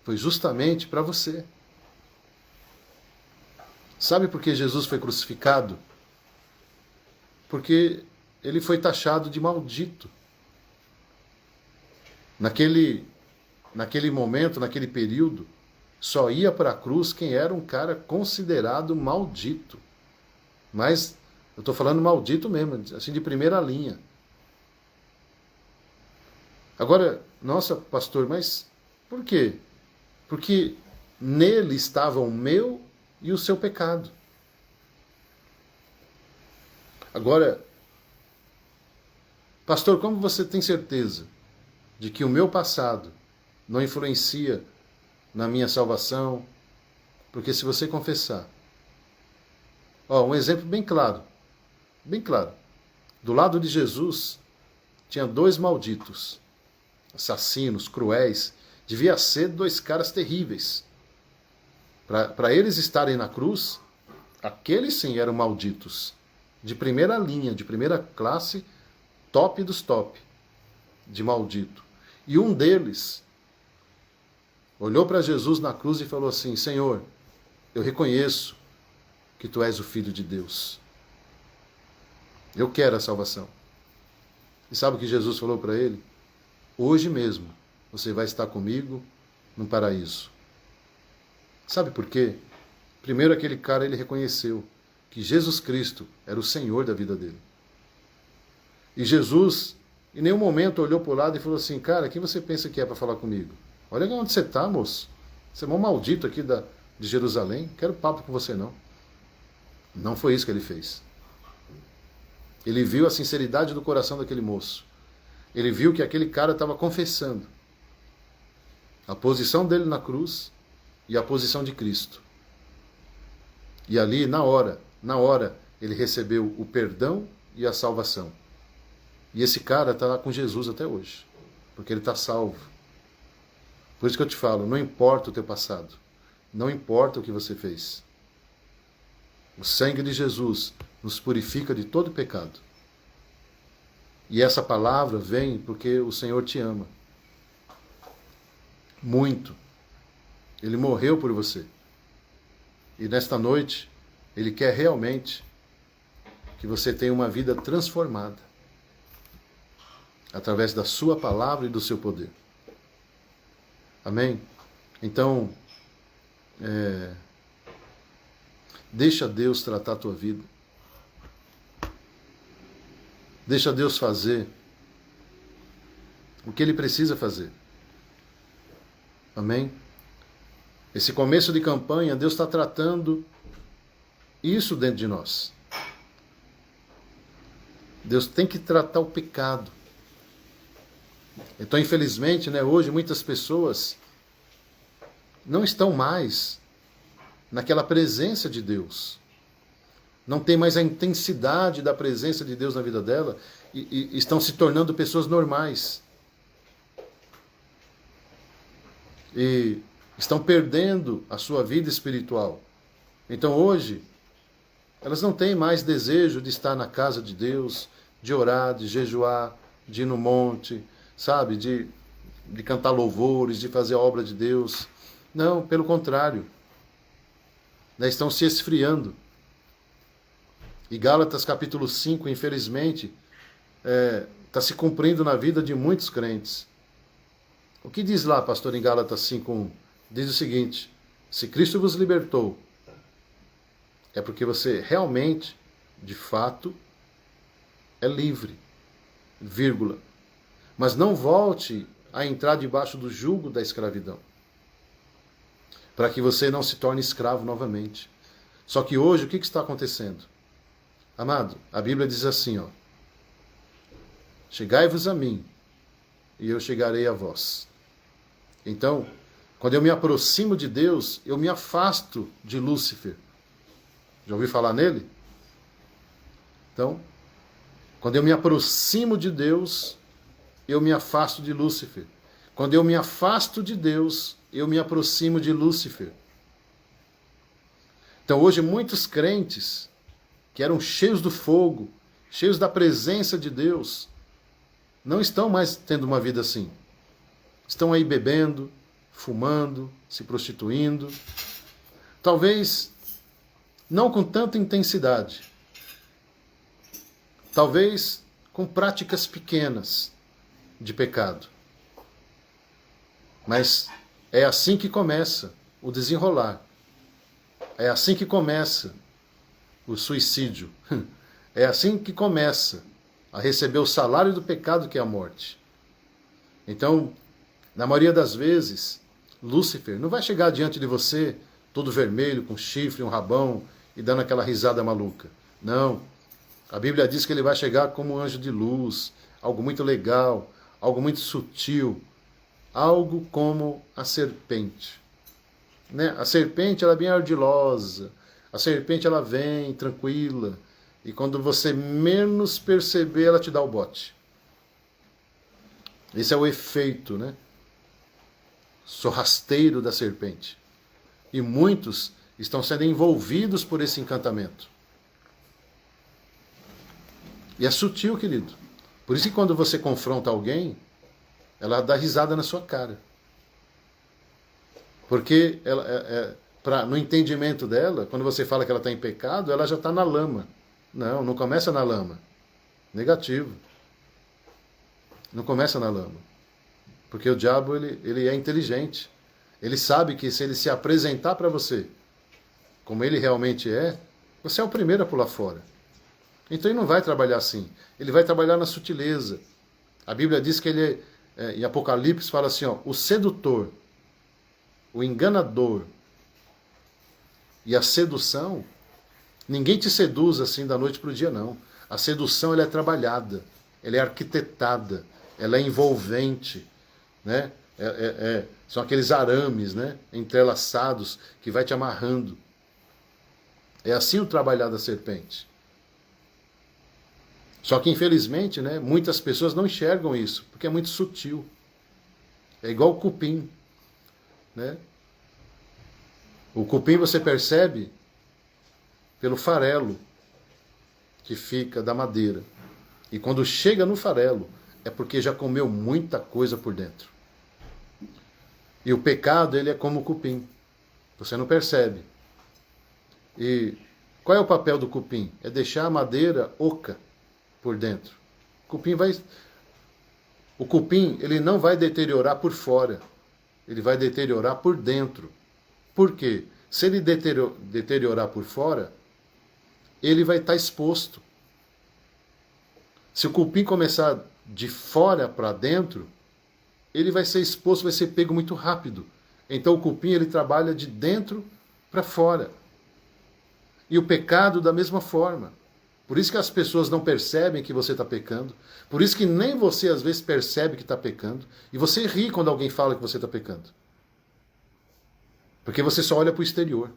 foi justamente para você. Sabe por que Jesus foi crucificado? Porque ele foi taxado de maldito. Naquele momento, naquele período, só ia para a cruz quem era um cara considerado maldito. Mas eu estou falando maldito mesmo, assim, de primeira linha. Agora, nossa, pastor, mas por quê? Porque nele estava o meu e o seu pecado. Agora, pastor, como você tem certeza de que o meu passado não influencia na minha salvação? Porque se você confessar, um exemplo bem claro, do lado de Jesus tinha 2 malditos, assassinos, cruéis, devia ser 2 caras terríveis. Para eles estarem na cruz, aqueles sim eram malditos, de primeira linha, de primeira classe, top dos top, de maldito. E um deles olhou para Jesus na cruz e falou assim: Senhor, eu reconheço que tu és o Filho de Deus. Eu quero a salvação. E sabe o que Jesus falou para ele? Hoje mesmo você vai estar comigo no paraíso. Sabe por quê? Primeiro, aquele cara, ele reconheceu que Jesus Cristo era o Senhor da vida dele. E Jesus, em nenhum momento, olhou para o lado e falou assim: cara, quem você pensa que é para falar comigo? Olha onde você está, moço. Você é um maldito aqui de Jerusalém. Não quero papo com você, não. Não foi isso que ele fez. Ele viu a sinceridade do coração daquele moço. Ele viu que aquele cara estava confessando a posição dele na cruz e a posição de Cristo. E ali, na hora, ele recebeu o perdão e a salvação. E esse cara está lá com Jesus até hoje, porque ele está salvo. Por isso que eu te falo, não importa o teu passado, não importa o que você fez. O sangue de Jesus nos purifica de todo pecado. E essa palavra vem porque o Senhor te ama. Muito. Ele morreu por você. E nesta noite, Ele quer realmente que você tenha uma vida transformada através da sua palavra e do seu poder. Amém? Então, deixa Deus tratar a tua vida. Deixa Deus fazer o que Ele precisa fazer. Amém? Esse começo de campanha, Deus está tratando isso dentro de nós. Deus tem que tratar o pecado. Então, infelizmente, hoje muitas pessoas não estão mais naquela presença de Deus. Não tem mais a intensidade da presença de Deus na vida dela e estão se tornando pessoas normais. E estão perdendo a sua vida espiritual. Então hoje, elas não têm mais desejo de estar na casa de Deus, de orar, de jejuar, de ir no monte, sabe, de cantar louvores, de fazer a obra de Deus. Não, pelo contrário. Estão se esfriando. E Gálatas capítulo 5, infelizmente, está se cumprindo na vida de muitos crentes. O que diz lá, pastor, em Gálatas 5:1? Diz o seguinte: se Cristo vos libertou, é porque você realmente, de fato, é livre, vírgula. Mas não volte a entrar debaixo do jugo da escravidão, para que você não se torne escravo novamente. Só que hoje, o que está acontecendo? Amado, a Bíblia diz assim, chegai-vos a mim, e eu chegarei a vós. Então, quando eu me aproximo de Deus, eu me afasto de Lúcifer. Já ouviu falar nele? Então, quando eu me aproximo de Deus, eu me afasto de Lúcifer. Quando eu me afasto de Deus, eu me aproximo de Lúcifer. Então, hoje, muitos crentes que eram cheios do fogo, cheios da presença de Deus, não estão mais tendo uma vida assim. Estão aí bebendo, fumando, se prostituindo. Talvez não com tanta intensidade. Talvez com práticas pequenas de pecado. Mas é assim que começa o desenrolar. É assim que começa o suicídio. É assim que começa a receber o salário do pecado, que é a morte. Então, na maioria das vezes, Lúcifer não vai chegar diante de você todo vermelho, com chifre, um rabão e dando aquela risada maluca. Não. A Bíblia diz que ele vai chegar como um anjo de luz, algo muito legal, algo muito sutil, algo como a serpente. Né? A serpente ela é bem ardilosa, a serpente ela vem tranquila, e quando você menos perceber, ela te dá o bote. Esse é o efeito, né? Sorrasteiro da serpente. E muitos estão sendo envolvidos por esse encantamento. E é sutil, querido. Por isso que quando você confronta alguém, ela dá risada na sua cara. Porque no entendimento dela, quando você fala que ela está em pecado, ela já está na lama. Não começa na lama. Negativo. Não começa na lama. Porque o diabo ele é inteligente. Ele sabe que se ele se apresentar para você como ele realmente é, você é o primeiro a pular fora. Então ele não vai trabalhar assim. Ele vai trabalhar na sutileza. A Bíblia diz que ele em Apocalipse fala assim, ó, o sedutor, o enganador e a sedução, ninguém te seduz assim da noite para o dia, não. A sedução ela é trabalhada, ela é arquitetada, ela é envolvente, né? São aqueles arames, né, entrelaçados que vai te amarrando. É assim o trabalhar da serpente. Só que, infelizmente, né, muitas pessoas não enxergam isso, porque é muito sutil. É igual o cupim. Né? O cupim você percebe pelo farelo que fica da madeira. E quando chega no farelo, é porque já comeu muita coisa por dentro. E o pecado, ele é como o cupim. Você não percebe. E qual é o papel do cupim? É deixar a madeira oca por dentro. O cupim, ele não vai deteriorar por fora. Ele vai deteriorar por dentro. Por quê? Se ele deteriorar por fora, ele vai estar exposto. Se o cupim começar de fora para dentro, ele vai ser exposto, vai ser pego muito rápido. Então o cupim ele trabalha de dentro para fora. E o pecado da mesma forma. Por isso que as pessoas não percebem que você está pecando. Por isso que nem você às vezes percebe que está pecando. E você ri quando alguém fala que você está pecando. Porque você só olha para o exterior.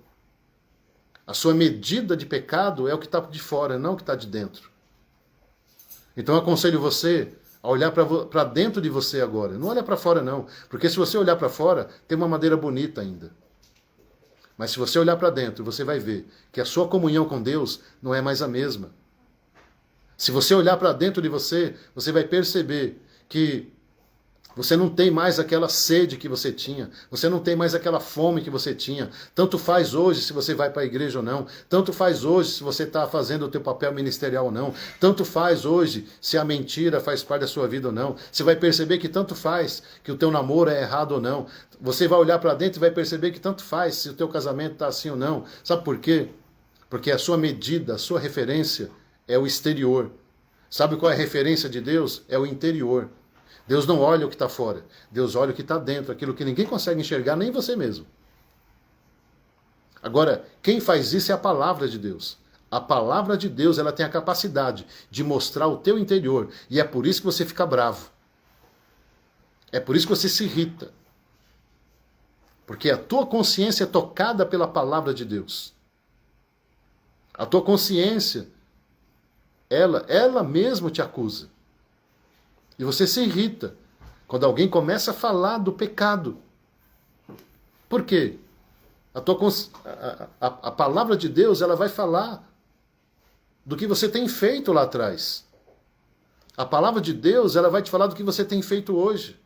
A sua medida de pecado é o que está de fora, não o que está de dentro. Então eu aconselho você a olhar para dentro de você agora. Não olha para fora não. Porque se você olhar para fora, tem uma madeira bonita ainda. Mas se você olhar para dentro, você vai ver que a sua comunhão com Deus não é mais a mesma. Se você olhar para dentro de você, você vai perceber que você não tem mais aquela sede que você tinha. Você não tem mais aquela fome que você tinha. Tanto faz hoje se você vai para a igreja ou não. Tanto faz hoje se você está fazendo o teu papel ministerial ou não. Tanto faz hoje se a mentira faz parte da sua vida ou não. Você vai perceber que tanto faz que o teu namoro é errado ou não. Você vai olhar para dentro e vai perceber que tanto faz se o teu casamento está assim ou não. Sabe por quê? Porque a sua medida, a sua referência é o exterior. Sabe qual é a referência de Deus? É o interior. Deus não olha o que está fora. Deus olha o que está dentro, aquilo que ninguém consegue enxergar, nem você mesmo. Agora, quem faz isso é a palavra de Deus. A palavra de Deus ela tem a capacidade de mostrar o teu interior. E é por isso que você fica bravo. É por isso que você se irrita. Porque a tua consciência é tocada pela palavra de Deus. A tua consciência, ela mesma te acusa. E você se irrita quando alguém começa a falar do pecado. Por quê? A palavra de Deus ela vai falar do que você tem feito lá atrás. A palavra de Deus ela vai te falar do que você tem feito hoje.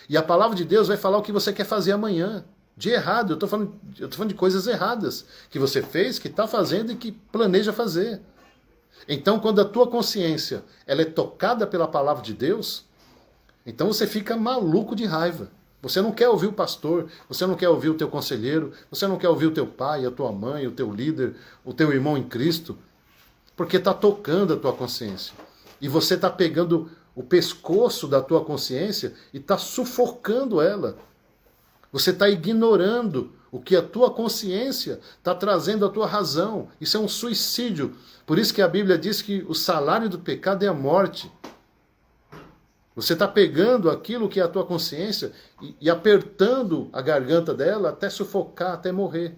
E a palavra de Deus vai falar o que você quer fazer amanhã. De errado, eu estou falando de coisas erradas que você fez, que está fazendo e que planeja fazer. Então, quando a tua consciência ela é tocada pela palavra de Deus, então você fica maluco de raiva. Você não quer ouvir o pastor, você não quer ouvir o teu conselheiro, você não quer ouvir o teu pai, a tua mãe, o teu líder, o teu irmão em Cristo, porque está tocando a tua consciência. E você está pegando o pescoço da tua consciência e está sufocando ela. Você está ignorando o que a tua consciência está trazendo à tua razão. Isso é um suicídio. Por isso que a Bíblia diz que o salário do pecado é a morte. Você está pegando aquilo que é a tua consciência e apertando a garganta dela até sufocar, até morrer.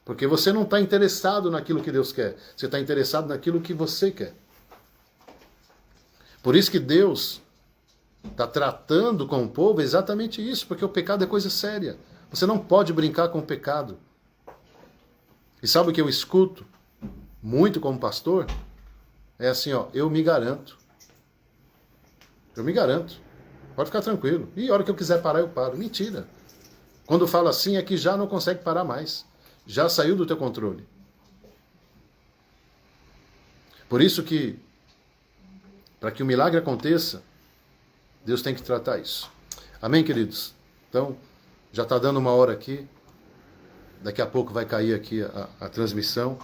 Porque você não está interessado naquilo que Deus quer. Você está interessado naquilo que você quer. Por isso que Deus está tratando com o povo exatamente isso, porque o pecado é coisa séria. Você não pode brincar com o pecado. E sabe o que eu escuto muito como pastor? É assim, ó, eu me garanto. Eu me garanto. Pode ficar tranquilo. E a hora que eu quiser parar, eu paro. Mentira. Quando fala assim, é que já não consegue parar mais. Já saiu do teu controle. Por isso que, para que o milagre aconteça, Deus tem que tratar isso. Amém, queridos? Então, já está dando uma hora aqui. Daqui a pouco vai cair aqui a transmissão.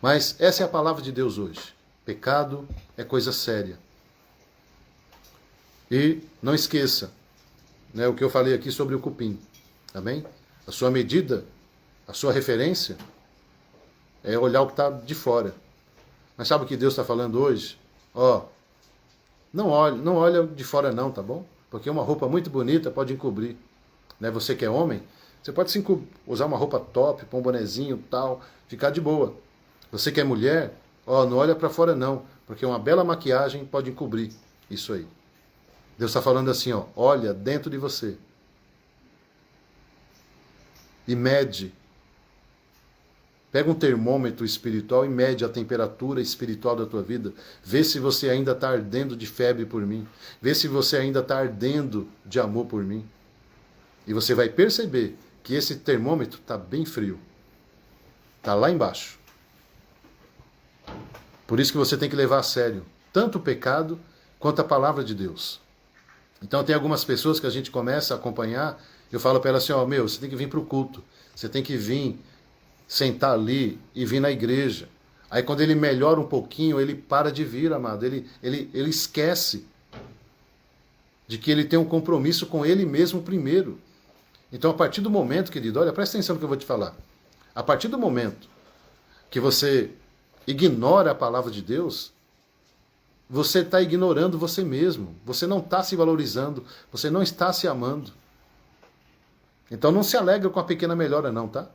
Mas essa é a palavra de Deus hoje. Pecado é coisa séria. E não esqueça, né, o que eu falei aqui sobre o cupim. Amém? A sua medida, a sua referência é olhar o que está de fora. Mas sabe o que Deus está falando hoje? Ó, não olha de fora não, tá bom? Porque uma roupa muito bonita pode encobrir. Né? Você que é homem, você pode usar uma roupa top, pôr um bonezinho tal, ficar de boa. Você que é mulher, ó, não olha para fora não, porque uma bela maquiagem pode encobrir isso aí. Deus está falando assim, ó, olha dentro de você. E mede. Pega um termômetro espiritual e mede a temperatura espiritual da tua vida. Vê se você ainda está ardendo de febre por mim. Vê se você ainda está ardendo de amor por mim. E você vai perceber que esse termômetro está bem frio. Está lá embaixo. Por isso que você tem que levar a sério tanto o pecado quanto a palavra de Deus. Então tem algumas pessoas que a gente começa a acompanhar, eu falo para elas assim, ó, você tem que vir para o culto, você tem que vir sentar ali e vir na igreja. Aí quando ele melhora um pouquinho, ele para de vir, amado, ele esquece de que ele tem um compromisso com ele mesmo primeiro. Então a partir do momento, querido, olha, presta atenção no que eu vou te falar. A partir do momento que você ignora a palavra de Deus, você está ignorando você mesmo. Você não está se valorizando. Você não está se amando. Então não se alegra com a pequena melhora não, tá?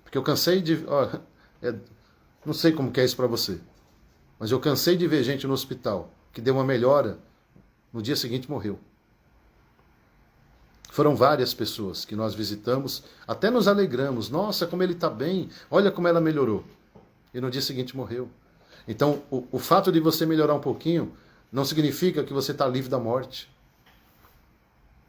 Porque eu cansei de... não sei como que é isso para você. Mas eu cansei de ver gente no hospital que deu uma melhora, no dia seguinte morreu. Foram várias pessoas que nós visitamos, até nos alegramos. Nossa, como ele está bem. Olha como ela melhorou. E no dia seguinte morreu. Então, o fato de você melhorar um pouquinho não significa que você está livre da morte.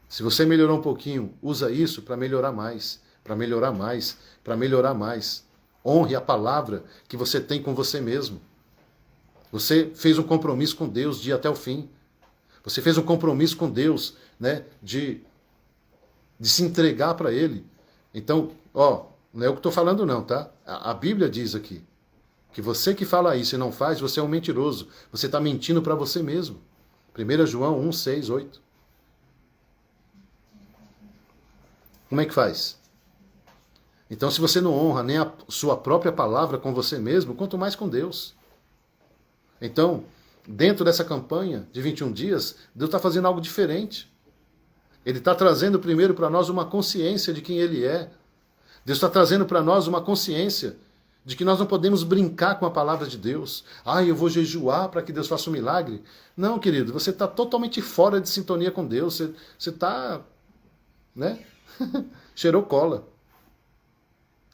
Se você melhorou um pouquinho, usa isso para melhorar mais, para melhorar mais, para melhorar mais. Honre a palavra que você tem com você mesmo. Você fez um compromisso com Deus de ir até o fim. Você fez um compromisso com Deus, né, de se entregar para Ele. Então, ó, não é o que estou falando não, tá? A Bíblia diz aqui. Que você que fala isso e não faz, você é um mentiroso. Você está mentindo para você mesmo. 1 João 1, 6, 8. Como é que faz? Então, se você não honra nem a sua própria palavra com você mesmo, quanto mais com Deus. Então, dentro dessa campanha de 21 dias, Deus está fazendo algo diferente. Ele está trazendo primeiro para nós uma consciência de quem Ele é. Deus está trazendo para nós uma consciência de que nós não podemos brincar com a palavra de Deus. Eu vou jejuar para que Deus faça um milagre. Não, querido, você está totalmente fora de sintonia com Deus. Você está, né? Cheirou cola.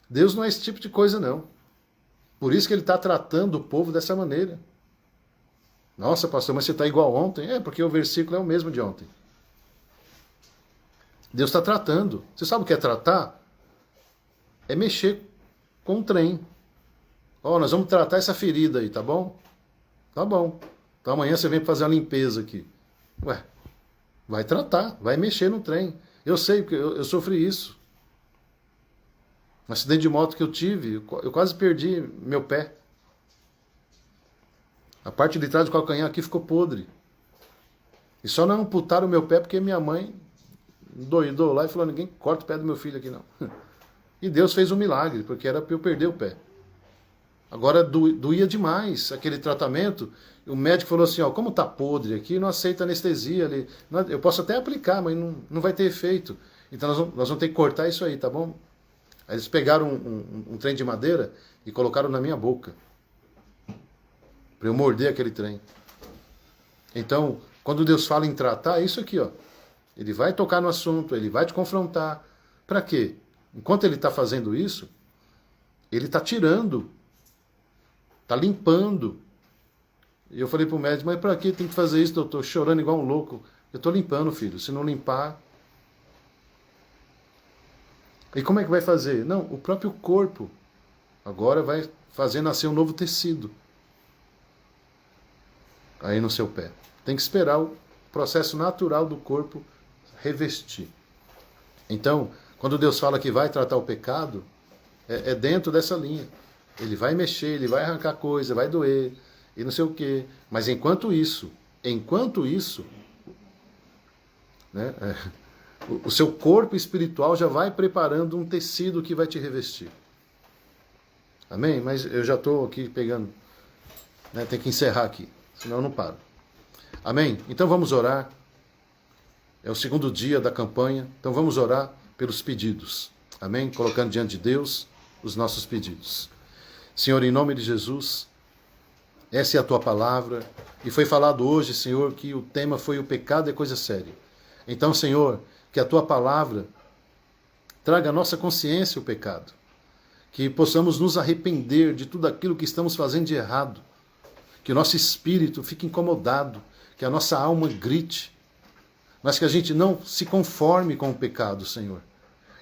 Deus não é esse tipo de coisa, não. Por isso que Ele está tratando o povo dessa maneira. Nossa, pastor, mas você está igual ontem? É, porque o versículo é o mesmo de ontem. Deus está tratando. Você sabe o que é tratar? É mexer com o trem. Ó, nós vamos tratar essa ferida aí, tá bom? Tá bom. Então amanhã você vem fazer uma limpeza aqui. Ué, vai tratar, vai mexer no trem. Eu sei, porque eu sofri isso. Um acidente de moto que eu tive, eu quase perdi meu pé. A parte de trás do calcanhar aqui ficou podre. E só não amputaram o meu pé porque minha mãe doidou lá e falou, ninguém corta o pé do meu filho aqui não. E Deus fez um milagre, porque era para eu perder o pé. Agora doía demais aquele tratamento. O médico falou assim, ó, como tá podre aqui, não aceita anestesia. Eu posso até aplicar, mas não vai ter efeito. Então nós vamos ter que cortar isso aí, tá bom? Aí eles pegaram um trem de madeira e colocaram na minha boca. Para eu morder aquele trem. Então, quando Deus fala em tratar, é isso aqui, ó. Ele vai tocar no assunto, ele vai te confrontar. Para quê? Enquanto ele está fazendo isso, ele está tirando, está limpando. E eu falei para o médico, mas para que tem que fazer isso, doutor? Chorando igual um louco. Eu estou limpando, filho. Se não limpar... E como é que vai fazer? Não, o próprio corpo agora vai fazer nascer um novo tecido aí no seu pé. Tem que esperar o processo natural do corpo revestir. Então, quando Deus fala que vai tratar o pecado, é dentro dessa linha. Ele vai mexer, ele vai arrancar coisa, vai doer, e não sei o quê. Mas enquanto isso, né, o seu corpo espiritual já vai preparando um tecido que vai te revestir. Amém? Mas eu já estou aqui pegando, né, tem que encerrar aqui, senão eu não paro. Amém? Então vamos orar. É o segundo dia da campanha, então vamos orar pelos pedidos. Amém? Colocando diante de Deus os nossos pedidos. Senhor, em nome de Jesus, essa é a tua palavra, e foi falado hoje, Senhor, que o tema foi o pecado é coisa séria. Então, Senhor, que a tua palavra traga à nossa consciência o pecado, que possamos nos arrepender de tudo aquilo que estamos fazendo de errado, que o nosso espírito fique incomodado, que a nossa alma grite, mas que a gente não se conforme com o pecado, Senhor.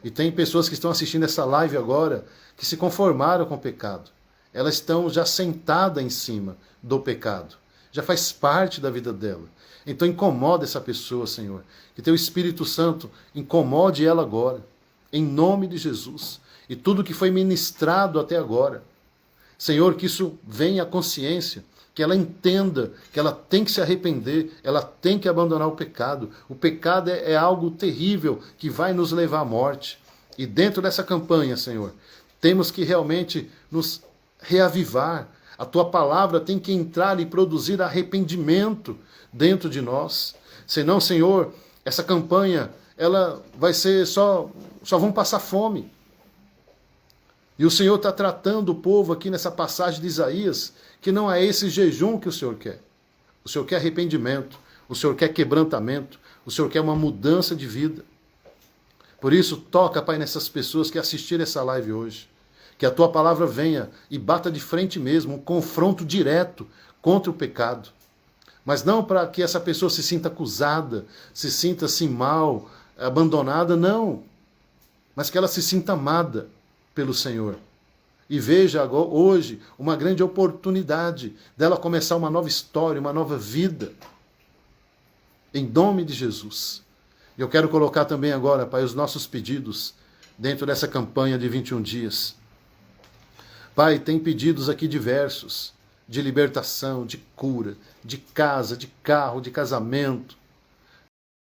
E tem pessoas que estão assistindo essa live agora que se conformaram com o pecado. Elas estão já sentadas em cima do pecado. Já faz parte da vida dela. Então incomoda essa pessoa, Senhor. Que teu Espírito Santo incomode ela agora. Em nome de Jesus. E tudo que foi ministrado até agora. Senhor, que isso venha à consciência. Que ela entenda que ela tem que se arrepender. Ela tem que abandonar o pecado. O pecado é algo terrível que vai nos levar à morte. E dentro dessa campanha, Senhor, temos que realmente nos reavivar. A tua palavra tem que entrar e produzir arrependimento dentro de nós. Senão, Senhor, essa campanha, ela vai ser só vão passar fome. E o Senhor está tratando o povo aqui nessa passagem de Isaías, que não é esse jejum que o Senhor quer. O Senhor quer arrependimento, o Senhor quer quebrantamento, o Senhor quer uma mudança de vida. Por isso, toca, Pai, nessas pessoas que assistiram essa live hoje. Que a tua palavra venha e bata de frente mesmo, um confronto direto contra o pecado. Mas não para que essa pessoa se sinta acusada, se sinta assim mal, abandonada, não. Mas que ela se sinta amada pelo Senhor. E veja hoje uma grande oportunidade dela começar uma nova história, uma nova vida. Em nome de Jesus. Eu quero colocar também agora, Pai, os nossos pedidos dentro dessa campanha de 21 dias. Pai, tem pedidos aqui diversos, de libertação, de cura, de casa, de carro, de casamento,